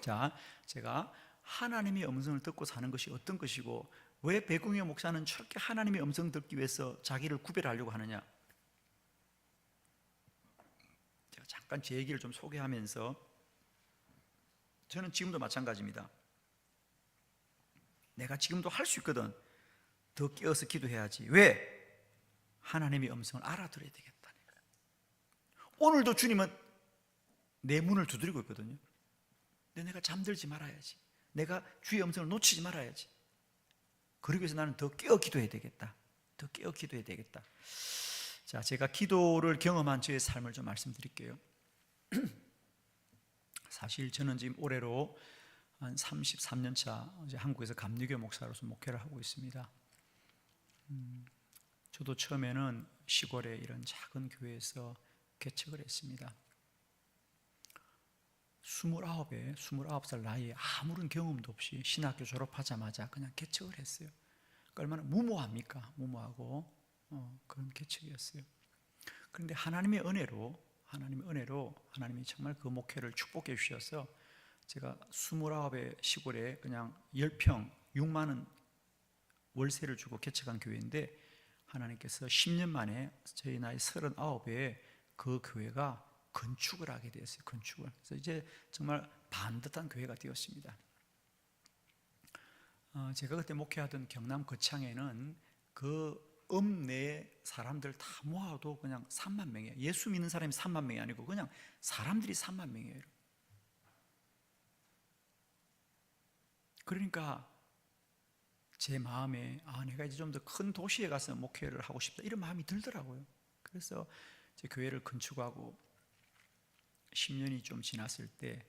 S1: 자, 제가 하나님의 음성을 듣고 사는 것이 어떤 것이고 왜 백웅영 목사는 저렇게 하나님의 음성 듣기 위해서 자기를 구별하려고 하느냐? 제가 잠깐 제 얘기를 좀 소개하면서 저는 지금도 마찬가지입니다. 내가 지금도 할 수 있거든. 더 깨어서 기도해야지. 왜? 하나님의 음성을 알아들어야 되겠다니까. 오늘도 주님은 내 문을 두드리고 있거든요. 근데 내가 잠들지 말아야지. 내가 주의 음성을 놓치지 말아야지. 그러기 위해서 나는 더 깨어 기도해야 되겠다. 더 깨어 기도해야 되겠다. 자, 제가 기도를 경험한 저의 삶을 좀 말씀드릴게요. 사실 저는 지금 올해로 한 33년 차 이제 한국에서 감리교 목사로서 목회를 하고 있습니다. 저도 처음에는 시골의 이런 작은 교회에서 개척을 했습니다. 29살 나이에 아무런 경험도 없이 신학교 졸업하자마자 그냥 개척을 했어요. 그러니까 얼마나 무모합니까? 무모하고 그런 개척이었어요. 그런데 하나님의 은혜로 하나님이 정말 그 목회를 축복해 주셔서 제가 29의 시골에 그냥 10평 6만 원 월세를 주고 개척한 교회인데 하나님께서 10년 만에 저희 나이 39에 그 교회가 건축을 하게 되었어요. 건축을. 그래서 이제 정말 반듯한 교회가 되었습니다. 제가 그때 목회하던 경남 거창에는 그 읍내 사람들 다 모아도 그냥 3만 명이에요. 예수 믿는 사람이 3만 명이 아니고 그냥 사람들이 3만 명이에요. 그러니까 제 마음에 내가 이제 좀 더 큰 도시에 가서 목회를 하고 싶다 이런 마음이 들더라고요. 그래서 제 교회를 건축하고 10년이 좀 지났을 때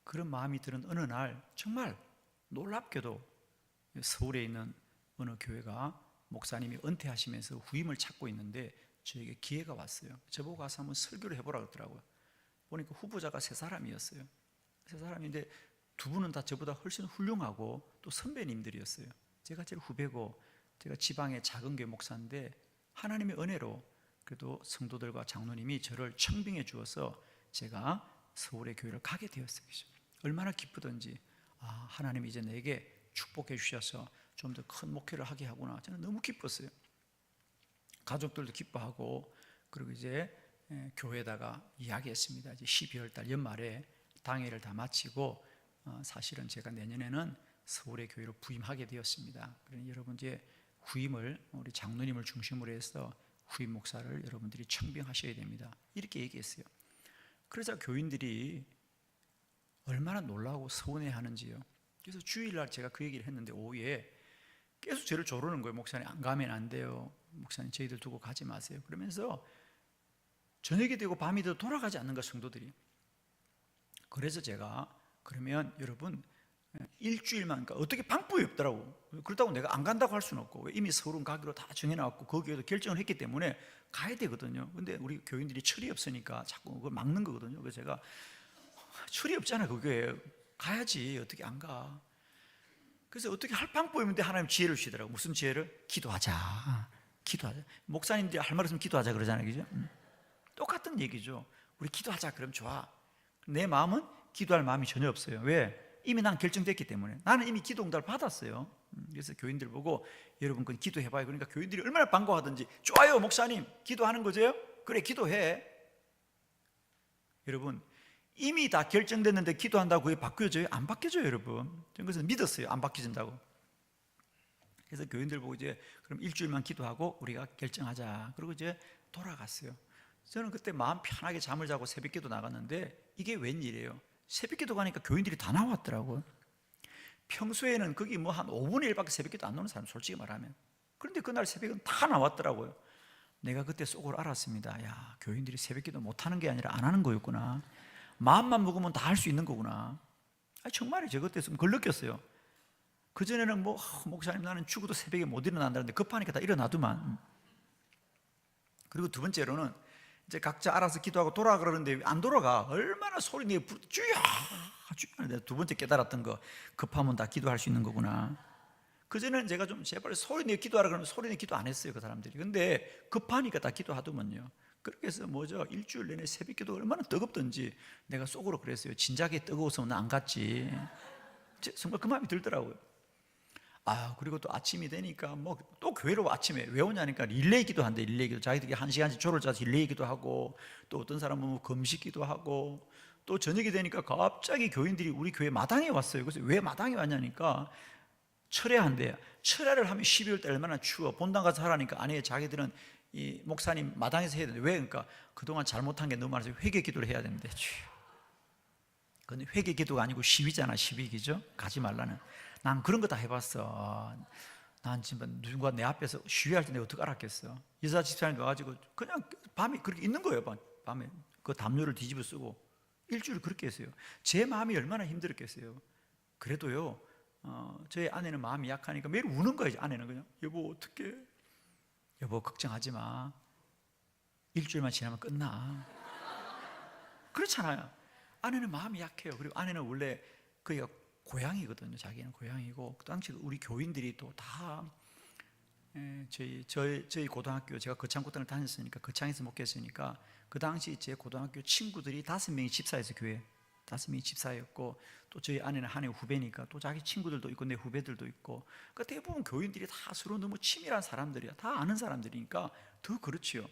S1: 그런 마음이 드는 어느 날 정말 놀랍게도 서울에 있는 어느 교회가 목사님이 은퇴하시면서 후임을 찾고 있는데 저에게 기회가 왔어요. 저보고 가서 한번 설교를 해보라 그러더라고요. 보니까 후보자가 3사람이었어요. 3사람인데 2분은 다 저보다 훨씬 훌륭하고 또 선배님들이었어요. 제가 제일 후배고 제가 지방의 작은 교회 목사인데 하나님의 은혜로 그래도 성도들과 장로님이 저를 청빙해 주어서 제가 서울의 교회를 가게 되었어요. 얼마나 기쁘던지 하나님이 이제 내게 축복해 주셔서 좀 더 큰 목회를 하게 하구나. 저는 너무 기뻤어요. 가족들도 기뻐하고 그리고 이제 교회에다가 이야기했습니다. 이제 12월 달 연말에 당회를 다 마치고 사실은 제가 내년에는 서울의 교회로 부임하게 되었습니다. 그러니 여러분 이제 후임을 우리 장로님을 중심으로 해서 후임 목사를 여러분들이 청빙하셔야 됩니다. 이렇게 얘기했어요. 그러자 교인들이 얼마나 놀라고 서운해하는지요. 그래서 주일날 제가 그 얘기를 했는데 오후에 계속 저를 조르는 거예요. 목사님 안 가면 안 돼요. 목사님 저희들 두고 가지 마세요. 그러면서 저녁이 되고 밤이 되도 돌아가지 않는 거 성도들이. 그래서 제가 그러면 여러분 일주일만 그러니까 어떻게 방법이 없더라고. 그렇다고 내가 안 간다고 할 수는 없고 이미 서울은 가기로 다 정해놨고 거기에도 결정을 했기 때문에 가야 되거든요. 근데 우리 교인들이 철이 없으니까 자꾸 그걸 막는 거거든요. 그래서 제가 철이 없잖아. 그게 가야지 어떻게 안 가. 그래서 어떻게 할 방법이 없는데 하나님 지혜를 주시더라고. 무슨 지혜를? 기도하자. 목사님들이 할 말 없으면 기도하자 그러잖아요. 그죠? 똑같은 얘기죠. 우리 기도하자 그럼 좋아. 내 마음은 기도할 마음이 전혀 없어요. 왜? 이미 난 결정됐기 때문에. 나는 이미 기도 응답을 받았어요. 그래서 교인들 보고 여러분 그건 기도해봐요. 그러니까 교인들이 얼마나 반가워하든지 좋아요 목사님 기도하는 거죠? 그래 기도해. 여러분 이미 다 결정됐는데 기도한다고 그게 바뀌어져요? 안 바뀌어져요 여러분. 저는 그래서 믿었어요. 안 바뀌어진다고. 그래서 교인들 보고 이제 그럼 일주일만 기도하고 우리가 결정하자. 그리고 이제 돌아갔어요. 저는 그때 마음 편하게 잠을 자고 새벽기도 나갔는데 이게 웬일이에요? 새벽기도 가니까 교인들이 다 나왔더라고요. 평소에는 거기 뭐 한 5분의 1밖에 새벽기도 안 나오는 사람 솔직히 말하면. 그런데 그날 새벽은 다 나왔더라고요. 내가 그때 속으로 알았습니다. 야 교인들이 새벽기도 못하는 게 아니라 안 하는 거였구나. 마음만 먹으면 다 할 수 있는 거구나. 정말이죠. 그때 좀 걸렸겠어요. 그전에는 목사님 나는 죽어도 새벽에 못 일어난다는데 급하니까 다 일어나더만. 그리고 두 번째로는 이제 각자 알아서 기도하고 돌아가 그러는데 안 돌아가. 얼마나 소리 내고 주야 내가 두 번째 깨달았던 거. 급하면 다 기도할 수 있는 거구나. 그전에는 제가 좀 제발 소리 내고 기도하라 그러면 소리 내고 기도 안 했어요 그 사람들이. 근데 급하니까 다 기도하더만요. 그렇게 해서 일주일 내내 새벽 기도 얼마나 뜨겁던지 내가 속으로 그랬어요. 진작에 뜨거워서 나 안 갔지. 정말 그 마음이 들더라고요. 그리고 또 아침이 되니까 또 교회로 아침에 왜 오냐니까 릴레이 기도한대. 릴레이 기도. 자기들이 1시간씩 조를 짜서 릴레이 기도하고 또 어떤 사람은 금식 기도하고 또 저녁이 되니까 갑자기 교인들이 우리 교회 마당에 왔어요. 그래서 왜 마당에 왔냐니까 철회한대요. 철회를 하면 12월 달 얼마나 추워. 본당 가서 하라니까 아니에요. 자기들은 이 목사님 마당에서 해야 되는데 왜? 그러니까 그동안 잘못한 게 너무 많아서 회개 기도를 해야 되는데. 근데 회개 기도가 아니고 시위잖아. 시위기죠. 가지 말라는. 난 그런 거 다 해봤어. 난 지금 누군가 내 앞에서 시위할 때 내가 어떻게 알았겠어. 여자 집사님 와가지고 그냥 밤에 그렇게 있는 거예요. 밤에 그 담요를 뒤집어 쓰고 일주일 그렇게 했어요. 제 마음이 얼마나 힘들었겠어요. 그래도요, 저희 아내는 마음이 약하니까 매일 우는 거예요. 아내는 그냥 여보 어떡해, 여보 걱정하지 마, 일주일만 지나면 끝나. 그렇잖아요. 아내는 마음이 약해요. 그리고 아내는 원래 거기가 고향이거든요. 자기는 고향이고, 그 당시 우리 교인들이 또 다 저희 고등학교, 제가 거창고등을 다녔으니까, 거창에서 목회했으니까, 그 당시 제 고등학교 친구들이 5명이 집사였어요. 교회 5명이 집사였고, 또 저희 아내는 한 해 후배니까 또 자기 친구들도 있고 내 후배들도 있고, 그러니까 대부분 교인들이 다 서로 너무 친밀한 사람들이야. 다 아는 사람들이니까 더 그렇지요.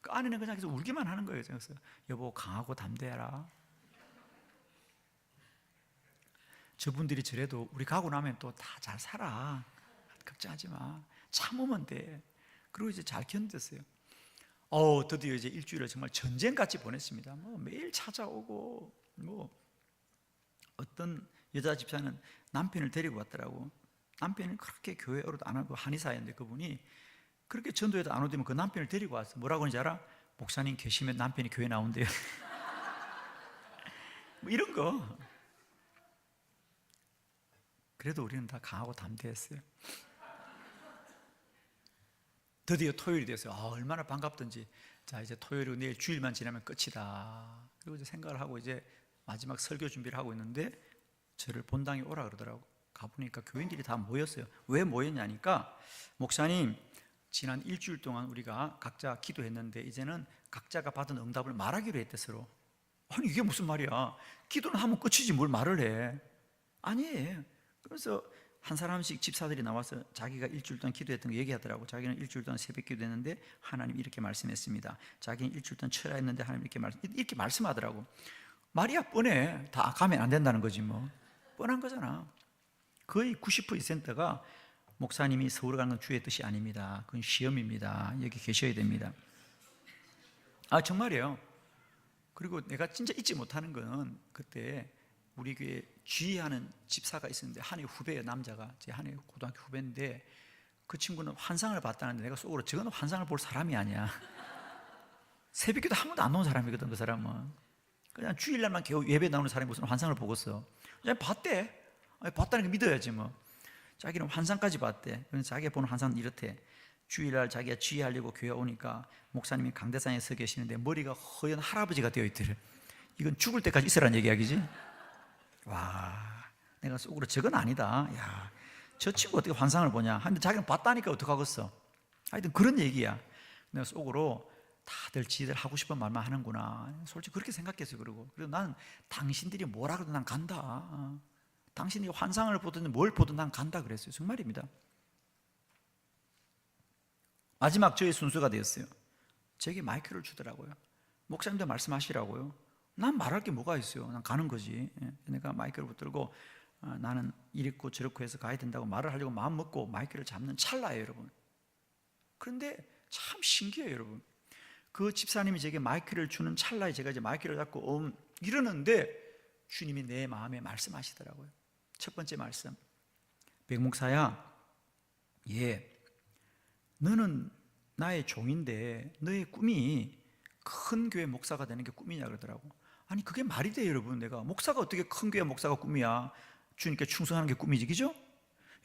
S1: 그 아내는 그냥 계속 울기만 하는 거예요. 그래서 여보 강하고 담대해라. 저분들이 저래도 우리 가고 나면 또 다 잘 살아. 걱정하지 마. 참으면 돼. 그리고 이제 잘 견뎠어요. 드디어 이제 일주일을 정말 전쟁같이 보냈습니다. 뭐 매일 찾아오고, 뭐 어떤 여자 집사는 남편을 데리고 왔더라고. 남편은 그렇게 교회 어로도 안 하고 한의사였는데, 그분이 그렇게 전도에도 안 오더면 그 남편을 데리고 왔어. 뭐라고 하는지 알아? 목사님 계시면 남편이 교회 나온대요. 뭐 이런 거. 그래도 우리는 다 강하고 담대했어요. 드디어 토요일이 됐어요. 얼마나 반갑던지. 자, 이제 토요일이고 내일 주일만 지나면 끝이다. 그리고 이제 생각을 하고 이제 마지막 설교 준비를 하고 있는데, 저를 본당에 오라 그러더라고. 가보니까 교인들이 다 모였어요. 왜 모였냐니까, 목사님 지난 일주일 동안 우리가 각자 기도했는데 이제는 각자가 받은 응답을 말하기로 했대, 서로. 아니 이게 무슨 말이야. 기도는 하면 끝이지 뭘 말을 해. 아니에요. 그래서 한 사람씩 집사들이 나와서 자기가 일주일 동안 기도했던 거 얘기하더라고. 자기는 일주일 동안 새벽 기도했는데 하나님 이렇게 말씀했습니다. 자기는 일주일 동안 철야했는데 하나님 이렇게 말씀하더라고. 말이야 뻔해. 다 가면 안 된다는 거지 뭐. 뻔한 거잖아. 거의 90%가 목사님이 서울 가는 건 주의 뜻이 아닙니다. 그건 시험입니다. 여기 계셔야 됩니다. 정말이에요. 그리고 내가 진짜 잊지 못하는 거는, 그때 우리 교회 지휘하는 집사가 있었는데, 한 해 후배예요. 남자가 제 한 해 고등학교 후배인데, 그 친구는 환상을 봤다는데 내가 속으로 저거는 환상을 볼 사람이 아니야. 새벽기도 한 번도 안 나온 사람이거든. 그 사람은 그냥 주일날만 겨우 예배 나오는 사람이 무슨 환상을 보겠어. 그냥 봤대. 봤다는 게 믿어야지 뭐. 자기는 환상까지 봤대. 그래서 자기가 보는 환상은 이렇대. 주일날 자기가 지휘하려고 교회 오니까 목사님이 강대상에 서 계시는데 머리가 허연 할아버지가 되어 있더래. 이건 죽을 때까지 있으라는 얘기야기지. 와, 내가 속으로 저건 아니다. 야, 저 친구 어떻게 환상을 보냐. 근데 자기는 봤다니까 어떡하겠어. 하여튼 그런 얘기야. 내가 속으로 다들 지들 하고 싶은 말만 하는구나. 솔직히 그렇게 생각했어요. 그리고 나는 당신들이 뭐라 그래도 난 간다. 당신이 환상을 보든 뭘 보든 난 간다 그랬어요. 정말입니다. 마지막 저의 순서가 되었어요. 제게 마이크를 주더라고요. 목사님도 말씀하시라고요. 난 말할 게 뭐가 있어요. 난 가는 거지. 내가 마이크를 붙들고 나는 이랬고 저랬고 해서 가야 된다고 말을 하려고 마음 먹고 마이크를 잡는 찰나예요, 여러분. 그런데 참 신기해요, 여러분. 그 집사님이 제게 마이크를 주는 찰나에 제가 이제 마이크를 잡고 이러는데 주님이 내 마음에 말씀하시더라고요. 첫 번째 말씀. 백목사야, 너는 나의 종인데 너의 꿈이 큰 교회 목사가 되는 게 꿈이냐 그러더라고. 아니 그게 말이 돼요, 여러분. 내가 목사가 어떻게 큰 교회 목사가 꿈이야. 주님께 충성하는 게 꿈이지, 그죠?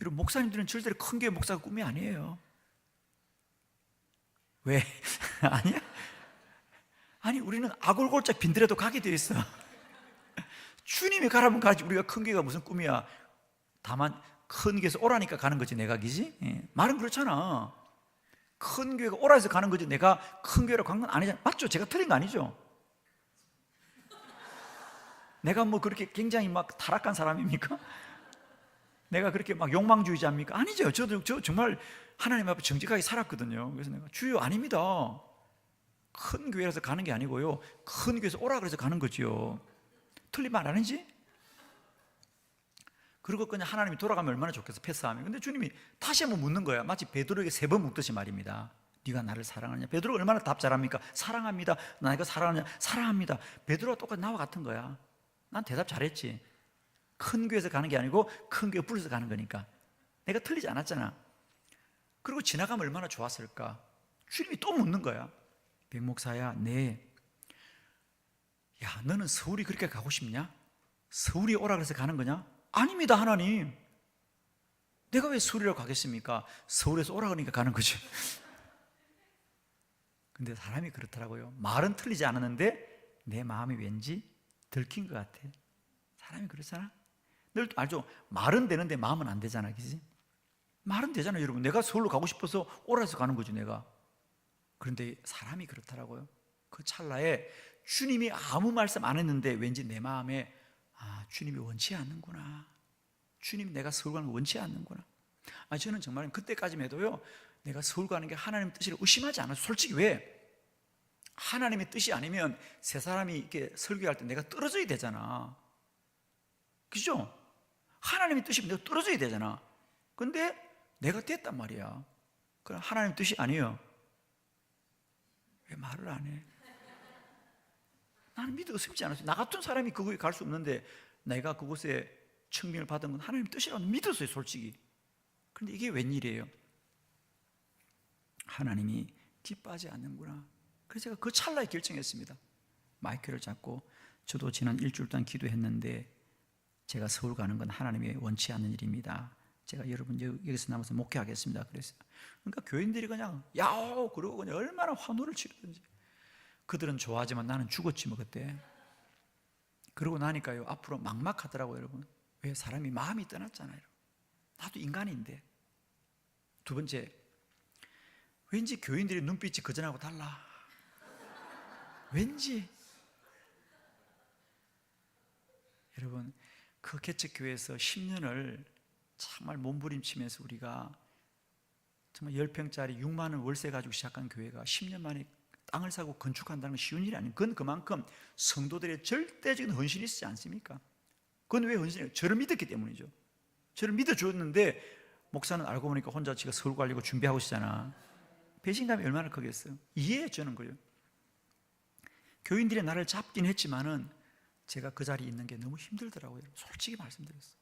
S1: 여러분, 목사님들은 절대로 큰 교회 목사가 꿈이 아니에요. 왜? 아니야? 아니 우리는 아골골짝 빈들에도 가게 돼 있어. 주님이 가라면 가지. 우리가 큰 교회가 무슨 꿈이야. 다만 큰 교회에서 오라니까 가는 거지 내가, 기지? 말은 그렇잖아. 큰 교회가 오라해서 가는 거지 내가 큰 교회로 간 건 아니잖아. 맞죠? 제가 틀린 거 아니죠? 내가 뭐 그렇게 굉장히 막 타락한 사람입니까? 내가 그렇게 막 욕망주의자입니까? 아니죠. 저 정말 하나님 앞에 정직하게 살았거든요. 그래서 내가 주여 아닙니다. 큰 교회라서 가는 게 아니고요, 큰 교회에서 오라 그래서 가는 거지요. 틀린 말 아니지? 그리고 그냥 하나님이 돌아가면 얼마나 좋겠어, 패스하면. 근데 주님이 다시 한번 묻는 거야. 마치 베드로에게 3번 묻듯이 말입니다. 네가 나를 사랑하느냐? 베드로가 얼마나 답 잘합니까? 사랑합니다. 나가 사랑하느냐? 사랑합니다. 베드로가 똑같이 나와 같은 거야. 난 대답 잘했지. 큰 교회에서 가는 게 아니고 큰 교회 불러서 가는 거니까. 내가 틀리지 않았잖아. 그리고 지나가면 얼마나 좋았을까. 주님이 또 묻는 거야. 백목사야, 야, 너는 서울이 그렇게 가고 싶냐? 서울이 오라 그래서 가는 거냐? 아닙니다. 하나님, 내가 왜 서울이라고 가겠습니까? 서울에서 오라 그러니까 가는 거죠. 근데 사람이 그렇더라고요. 말은 틀리지 않았는데 내 마음이 왠지 들킨 것 같아. 사람이 그렇잖아. 늘 알죠? 말은 되는데 마음은 안 되잖아, 그지? 말은 되잖아요, 여러분. 내가 서울로 가고 싶어서 오라 해서 가는 거지, 내가. 그런데 사람이 그렇더라고요. 그 찰나에 주님이 아무 말씀 안 했는데 왠지 내 마음에 주님이 원치 않는구나. 주님이 내가 서울 가는 거 원치 않는구나. 저는 정말 그때까지만 해도요, 내가 서울 가는 게 하나님 뜻을 의심하지 않아요. 솔직히. 왜? 하나님의 뜻이 아니면 세 사람이 이렇게 설교할 때 내가 떨어져야 되잖아. 그죠? 하나님의 뜻이면 내가 떨어져야 되잖아. 근데 내가 됐단 말이야. 그럼 하나님 뜻이 아니에요. 왜 말을 안 해? 나는 믿어 의심치 않았어요. 나 같은 사람이 그곳에 갈 수 없는데 내가 그곳에 청명을 받은 건 하나님 뜻이라고 믿었어요, 솔직히. 그런데 이게 웬일이에요? 하나님이 기뻐하지 않는구나. 그래서 제가 그 찰나에 결정했습니다. 마이크를 잡고 저도 지난 일주일 동안 기도했는데 제가 서울 가는 건 하나님이 원치 않는 일입니다. 제가 여러분 여기서 남아서 목회하겠습니다. 그랬어요. 그러니까 교인들이 그냥 야호 그러고 그냥 얼마나 환호를 치르든지. 그들은 좋아하지만 나는 죽었지 뭐 그때. 그러고 나니까요, 앞으로 막막하더라고요, 여러분. 왜? 사람이 마음이 떠났잖아요. 나도 인간인데. 두 번째, 왠지 교인들의 눈빛이 그전하고 달라. 왠지. 여러분, 그 개척교회에서 10년을 정말 몸부림치면서 우리가 정말 10평짜리 6만 원 월세 가지고 시작한 교회가 10년 만에 땅을 사고 건축한다는 건 쉬운 일이 아니에요. 그건 그만큼 성도들의 절대적인 헌신이 있지 않습니까? 그건 왜 헌신이에요? 저를 믿었기 때문이죠. 저를 믿어줬는데 목사는 알고 보니까 혼자 지가 서울 가려고 준비하고 있잖아. 배신감이 얼마나 크겠어요? 이해해 주는 거예요. 교인들이 나를 잡긴 했지만은 제가 그 자리에 있는 게 너무 힘들더라고요. 솔직히 말씀드렸어요.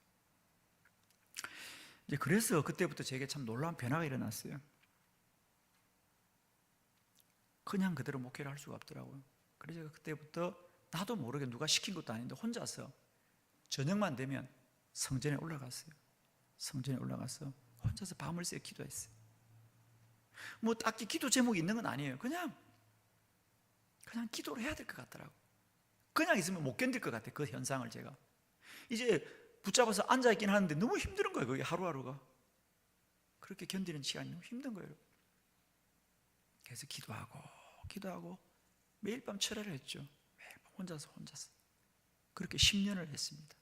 S1: 이제 그래서 그때부터 제게 참 놀라운 변화가 일어났어요. 그냥 그대로 목회를 할 수가 없더라고요. 그래서 제가 그때부터 나도 모르게 누가 시킨 것도 아닌데 혼자서 저녁만 되면 성전에 올라갔어요. 성전에 올라가서 혼자서 밤을 새 기도했어요. 뭐 딱히 기도 제목이 있는 건 아니에요. 그냥 기도를 해야 될 것 같더라고요. 그냥 있으면 못 견딜 것 같아, 그 현상을 제가. 이제 붙잡아서 앉아있긴 하는데 너무 힘든 거예요, 그게 하루하루가. 그렇게 견디는 시간이 너무 힘든 거예요. 그래서 기도하고 매일 밤 철회를 했죠. 매일 밤 혼자서. 그렇게 10년을 했습니다.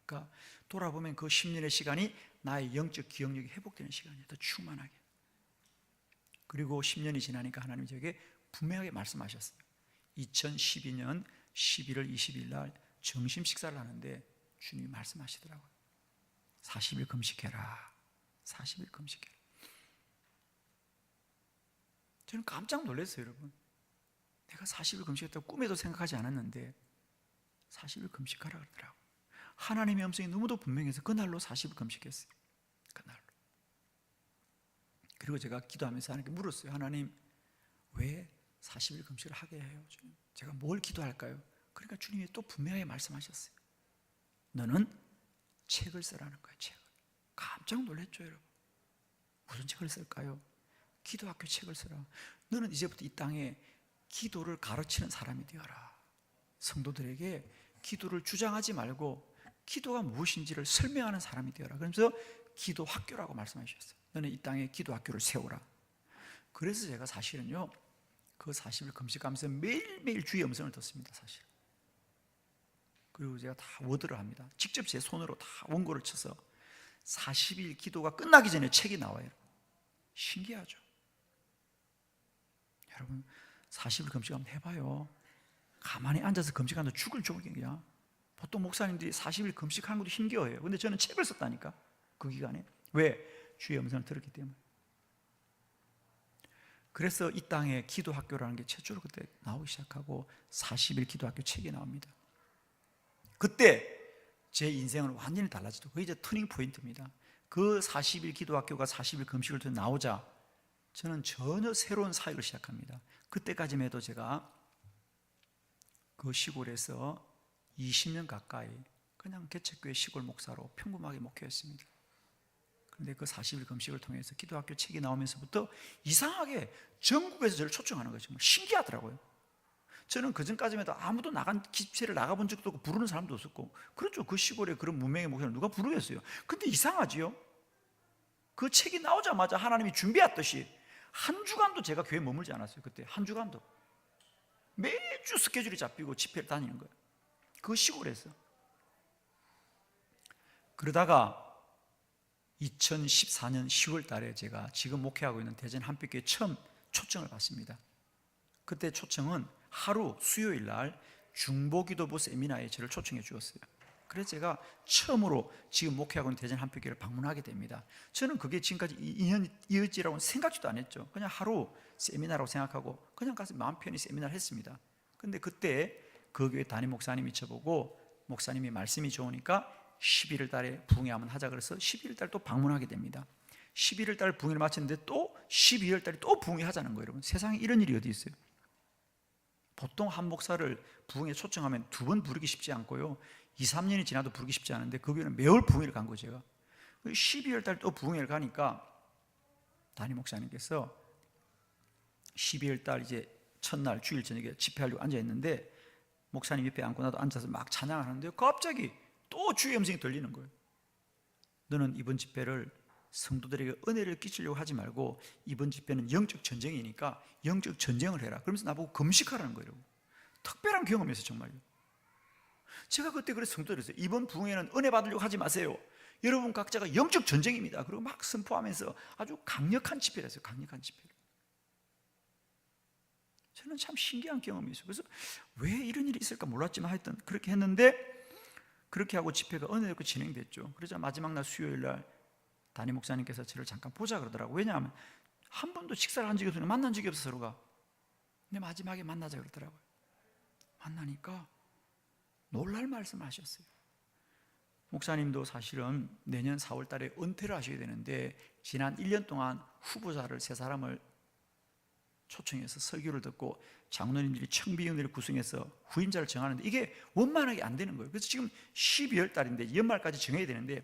S1: 그러니까 돌아보면 그 10년의 시간이 나의 영적 기억력이 회복되는 시간이에요. 더 충만하게. 그리고 10년이 지나니까 하나님이 저에게 분명하게 말씀하셨어요. 2012년 11월 20일 날 점심 식사를 하는데 주님이 말씀하시더라고요. 40일 금식해라. 40일 금식해라. 저는 깜짝 놀랐어요, 여러분. 내가 40일 금식했다고 꿈에도 생각하지 않았는데 40일 금식하라 그러더라고요. 하나님의 음성이 너무도 분명해서 그날로 40일 금식했어요. 그날로. 그리고 제가 기도하면서 하나님께 물었어요. 하나님, 왜 40일 금식을 하게 해요? 주님, 제가 뭘 기도할까요? 그러니까 주님이 또 분명하게 말씀하셨어요. 너는 책을 쓰라는 거예요. 책을. 깜짝 놀랐죠, 여러분. 무슨 책을 쓸까요? 기도학교 책을 쓰라. 너는 이제부터 이 땅에 기도를 가르치는 사람이 되어라. 성도들에게 기도를 주장하지 말고 기도가 무엇인지를 설명하는 사람이 되어라. 그러면서 기도학교라고 말씀하셨어요. 너는 이 땅에 기도학교를 세우라. 그래서 제가 사실은요, 그 40일 금식하면서 매일매일 주의 음성을 듣습니다, 사실. 그리고 제가 다 워드를 합니다. 직접 제 손으로 다 원고를 쳐서 40일 기도가 끝나기 전에 책이 나와요. 신기하죠? 여러분, 40일 금식 한번 해봐요. 가만히 앉아서 금식하는데 죽을 조각이야. 보통 목사님들이 40일 금식하는 것도 힘겨워해요. 근데 저는 책을 썼다니까, 그 기간에. 왜? 주의 음성을 들었기 때문에. 그래서 이 땅에 기도학교라는 게 최초로 그때 나오기 시작하고 40일 기도학교 책이 나옵니다. 그때 제 인생은 완전히 달라지죠. 그게 이제 터닝 포인트입니다. 그 40일 기도학교가 40일 금식을 통해 나오자 저는 전혀 새로운 사역을 시작합니다. 그때까지만 해도 제가 그 시골에서 20년 가까이 그냥 개척교회 시골 목사로 평범하게 목회했습니다. 그런데 그 40일 금식을 통해서 기도학교 책이 나오면서부터 이상하게 전국에서 저를 초청하는 거예요. 정말 신기하더라고요. 저는 그전까지만 해도 아무도 집회를 나가본 적도 없고 부르는 사람도 없었고, 그렇죠. 그 시골에 그런 무명의 목사를 누가 부르겠어요. 근데 이상하지요. 그 책이 나오자마자 하나님이 준비했듯이 한 주간도 제가 교회에 머물지 않았어요. 그때 한 주간도 매주 스케줄이 잡히고 집회를 다니는 거예요. 그 시골에서. 그러다가 2014년 10월 달에 제가 지금 목회하고 있는 대전 한빛교회에 처음 초청을 받습니다. 그때 초청은 하루 수요일 날 중보기도부 세미나에 저를 초청해 주었어요. 그래서 제가 처음으로 지금 목회하고 있는 대전 한빛교회를 방문하게 됩니다. 저는 그게 지금까지 2년 이어지라고는 생각지도 안 했죠. 그냥 하루 세미나라고 생각하고 그냥 가서 마음 편히 세미나를 했습니다. 근데 그때 그 교회 담임 목사님이 저보고, 목사님이 말씀이 좋으니까 11월 달에 부흥회 한번 하자 그래서 11월 달 또 방문하게 됩니다. 11월 달 부흥회를 마쳤는데 또 12월 달에 또 부흥회 하자는 거예요. 여러분, 세상에 이런 일이 어디 있어요? 보통 한 목사를 부흥회 초청하면 2번 부르기 쉽지 않고요, 2, 3년이 지나도 부르기 쉽지 않은데 그 교회는 매월 부흥회를 간 거예요. 제가 12월 달 또 부흥회를 가니까 담임 목사님께서 12월 달 이제 첫날 주일 저녁에 집회하려고 앉아있는데 목사님 옆에 앉고 나도 앉아서 막 찬양하는데요, 갑자기 또 주의 음성이 들리는 거예요. 너는 이번 집회를 성도들에게 은혜를 끼치려고 하지 말고 이번 집회는 영적 전쟁이니까 영적 전쟁을 해라. 그러면서 나보고 금식하라는 거예요. 특별한 경험이었어요. 정말요. 제가 그때 그래서 성도들이 했어요. 이번 부흥회는 은혜 받으려고 하지 마세요. 여러분 각자가 영적 전쟁입니다. 그리고 막 선포하면서 아주 강력한 집회를 했어요. 강력한 집회를. 저는 참 신기한 경험이었어요. 그래서 왜 이런 일이 있을까 몰랐지만 하여튼 그렇게 했는데, 그렇게 하고 집회가 은혜롭게 진행됐죠. 그러자 마지막 날 수요일 날 담임 목사님께서 저를 잠깐 보자 그러더라고요. 왜냐하면 한 번도 식사를 한 적이 없어요. 만난 적이 없어서 서로가. 근데 마지막에 만나자 그러더라고요. 만나니까 놀랄 말씀을 하셨어요. 목사님도 사실은 내년 4월 달에 은퇴를 하셔야 되는데 지난 1년 동안 후보자를 3사람을 초청해서 설교를 듣고 장로님들이 청비위원회를 구성해서 후임자를 정하는데 이게 원만하게 안 되는 거예요. 그래서 지금 12월 달인데 연말까지 정해야 되는데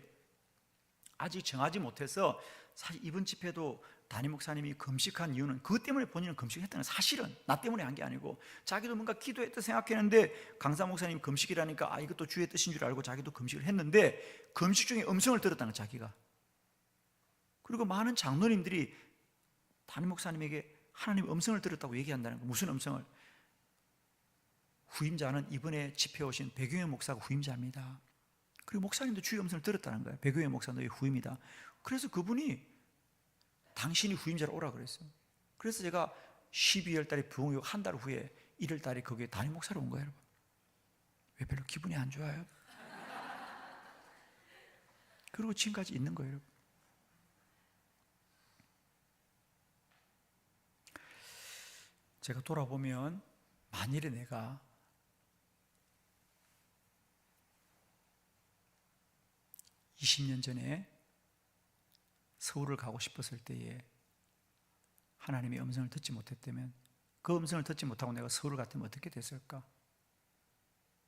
S1: 아직 정하지 못해서, 사실 이번 집회도 담임 목사님이 금식한 이유는 그것 때문에 본인은 금식했다는, 사실은 나 때문에 한 게 아니고 자기도 뭔가 기도했다 생각했는데 강사 목사님이 금식이라니까 이것도 주의 뜻인 줄 알고 자기도 금식을 했는데 금식 중에 음성을 들었다는 거예요, 자기가. 그리고 많은 장로님들이 담임 목사님에게 하나님의 음성을 들었다고 얘기한다는 거예요. 무슨 음성을? 후임자는 이번에 집회 오신 백용현 목사가 후임자입니다. 그리고 목사님도 주의 음성을 들었다는 거예요. 백용현 목사 너의 후임이다. 그래서 그분이 당신이 후임자로 오라 그랬어요. 그래서 제가 12월 달에 부흥회 한 달 후에 1월 달에 거기에 담임 목사로 온 거예요. 여러분, 왜 별로 기분이 안 좋아요? 그리고 지금까지 있는 거예요. 여러분. 제가 돌아보면 만일에 내가 (20년) 전에 서울을 가고 싶었을 때에 하나님의 음성을 듣지 못했다면, 그 음성을 듣지 못하고 내가 서울을 갔다면 어떻게 됐을까?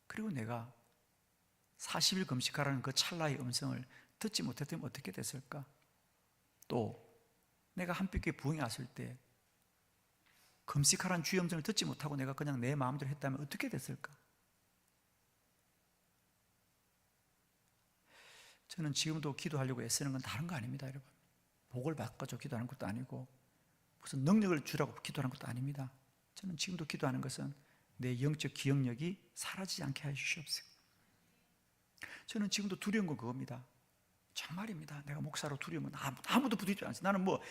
S1: 그리고 내가 40일 금식하라는 그 찰나의 음성을 듣지 못했다면 어떻게 됐을까? 또 내가 한빛교회 부흥회 왔을 때 금식하라는 주의 음성을 듣지 못하고 내가 그냥 내 마음대로 했다면 어떻게 됐을까? 저는 지금도 기도하려고 애쓰는 건 다른 거 아닙니다, 여러분. 복을 바꿔줘 기도하는 것도 아니고 무슨 능력을 주라고 기도하는 것도 아닙니다. 저는 지금도 기도하는 것은 내 영적 기억력이 사라지지 않게 해주시옵소서. 저는 지금도 두려운 건 그겁니다. 정말입니다. 내가 목사로 두려운 건 아무도 부딪히지 않습니다. 나는 뭐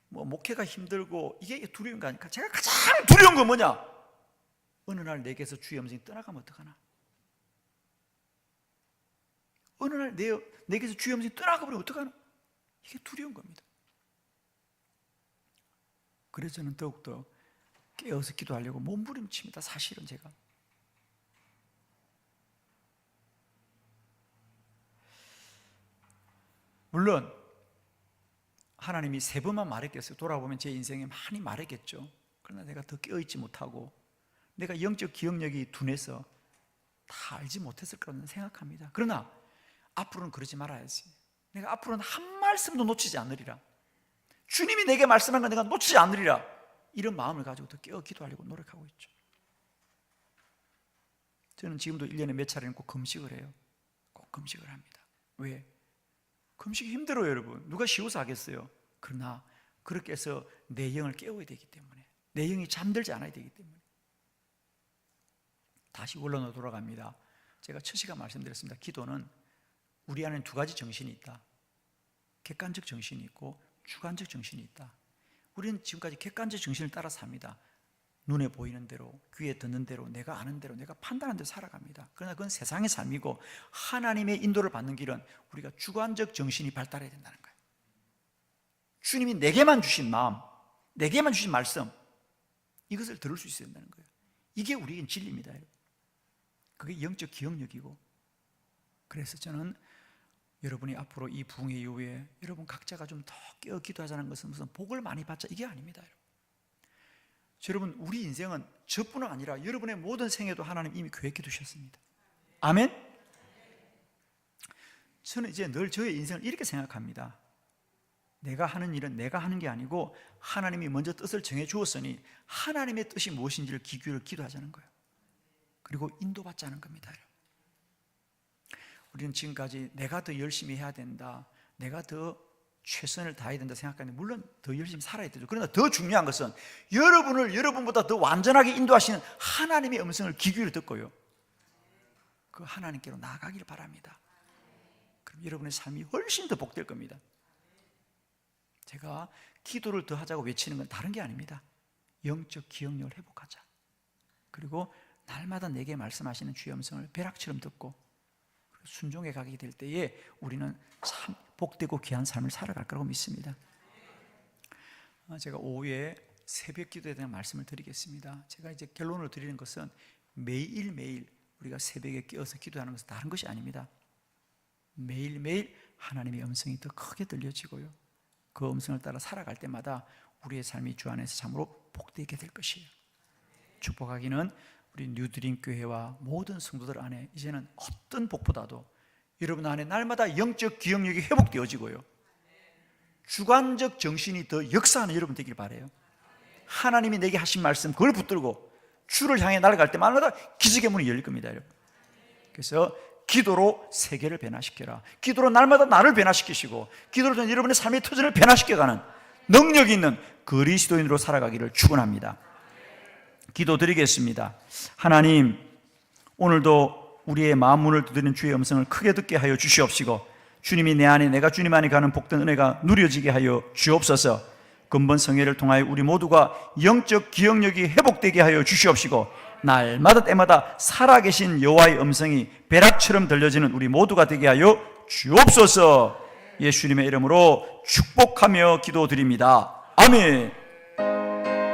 S1: 목회가 힘들고 이게 두려운 거 아니까, 제가 가장 두려운 건 뭐냐? 어느 날 내게서 주의 음성이 떠나가면 어떡하나? 어느 날 내게서 주의 음성이 떠나가버리면 어떡하나? 이게 두려운 겁니다. 그래서 저는 더욱더 깨어서 기도하려고 몸부림칩니다. 사실은 제가 물론 하나님이 3번만 말했겠어요. 돌아보면 제 인생에 많이 말했겠죠. 그러나 내가 더 깨어있지 못하고 내가 영적 기억력이 둔해서 다 알지 못했을 거라는 생각합니다. 그러나 앞으로는 그러지 말아야지. 내가 앞으로는 한 말씀도 놓치지 않으리라. 주님이 내게 말씀한 건 내가 놓치지 않으리라. 이런 마음을 가지고 더 깨어 기도하려고 노력하고 있죠. 저는 지금도 1년에 몇 차례는 꼭 금식을 해요. 꼭 금식을 합니다. 왜? 금식이 힘들어요, 여러분. 누가 쉬워서 하겠어요? 그러나 그렇게 해서 내 영을 깨워야 되기 때문에, 내 영이 잠들지 않아야 되기 때문에. 다시 원론으로 돌아갑니다. 제가 첫 시간 말씀드렸습니다. 기도는 우리 안에 두 가지 정신이 있다. 객관적 정신이 있고 주관적 정신이 있다. 우리는 지금까지 객관적 정신을 따라 삽니다. 눈에 보이는 대로, 귀에 듣는 대로, 내가 아는 대로, 내가 판단하는 대로 살아갑니다. 그러나 그건 세상의 삶이고, 하나님의 인도를 받는 길은 우리가 주관적 정신이 발달해야 된다는 거예요. 주님이 내게만 주신 마음, 내게만 주신 말씀, 이것을 들을 수 있어야 된다는 거예요. 이게 우리에겐 진리입니다. 그게 영적 기억력이고, 그래서 저는 여러분이 앞으로 이 부흥회 이후에 여러분 각자가 좀 더 깨어 기도하자는 것은 무슨 복을 많이 받자, 이게 아닙니다. 여러분, 우리 인생은 저뿐만 아니라 여러분의 모든 생애도 하나님 이미 계획해 두셨습니다. 아멘? 저는 이제 늘 저의 인생을 이렇게 생각합니다. 내가 하는 일은 내가 하는 게 아니고 하나님이 먼저 뜻을 정해 주었으니 하나님의 뜻이 무엇인지를 기도하자는 거예요. 그리고 인도받자는 겁니다. 우리는 지금까지 내가 더 열심히 해야 된다, 내가 더 최선을 다해야 된다 생각하는데, 물론 더 열심히 살아야 되죠. 그러나 더 중요한 것은 여러분을 여러분보다 더 완전하게 인도하시는 하나님의 음성을 귀 기울여 듣고요, 그 하나님께로 나아가기를 바랍니다. 그럼 여러분의 삶이 훨씬 더 복될 겁니다. 제가 기도를 더 하자고 외치는 건 다른 게 아닙니다. 영적 기억력을 회복하자. 그리고 날마다 내게 말씀하시는 주의 음성을 벼락처럼 듣고 순종해 가게 될 때에 우리는 참 복되고 귀한 삶을 살아갈 거라고 믿습니다. 제가 오후에 새벽 기도에 대한 말씀을 드리겠습니다. 제가 이제 결론을 드리는 것은 매일매일 우리가 새벽에 깨어서 기도하는 것은 다른 것이 아닙니다. 매일매일 하나님의 음성이 더 크게 들려지고요, 그 음성을 따라 살아갈 때마다 우리의 삶이 주 안에서 참으로 복되게 될 것이에요. 축복하기는 우리 뉴드림 교회와 모든 성도들 안에 이제는 어떤 복보다도 여러분 안에 날마다 영적 기억력이 회복되어지고요, 주관적 정신이 더 역사하는 여러분 되길 바라요. 하나님이 내게 하신 말씀 그걸 붙들고 주를 향해 날아갈 때마다 기적의 문이 열릴 겁니다, 여러분. 그래서 기도로 세계를 변화시켜라. 기도로 날마다 나를 변화시키시고, 기도로 전 여러분의 삶의 터전을 변화시켜가는 능력이 있는 그리스도인으로 살아가기를 축원합니다. 기도드리겠습니다. 하나님, 오늘도 우리의 마음 문을 두드리는 주의 음성을 크게 듣게 하여 주시옵시고, 주님이 내 안에, 내가 주님 안에 가는 복된 은혜가 누려지게 하여 주옵소서. 근본 성회를 통하여 우리 모두가 영적 기억력이 회복되게 하여 주시옵시고, 날마다 때마다 살아계신 여호와의 음성이 벼락처럼 들려지는 우리 모두가 되게 하여 주옵소서. 예수님의 이름으로 축복하며 기도드립니다. 아멘.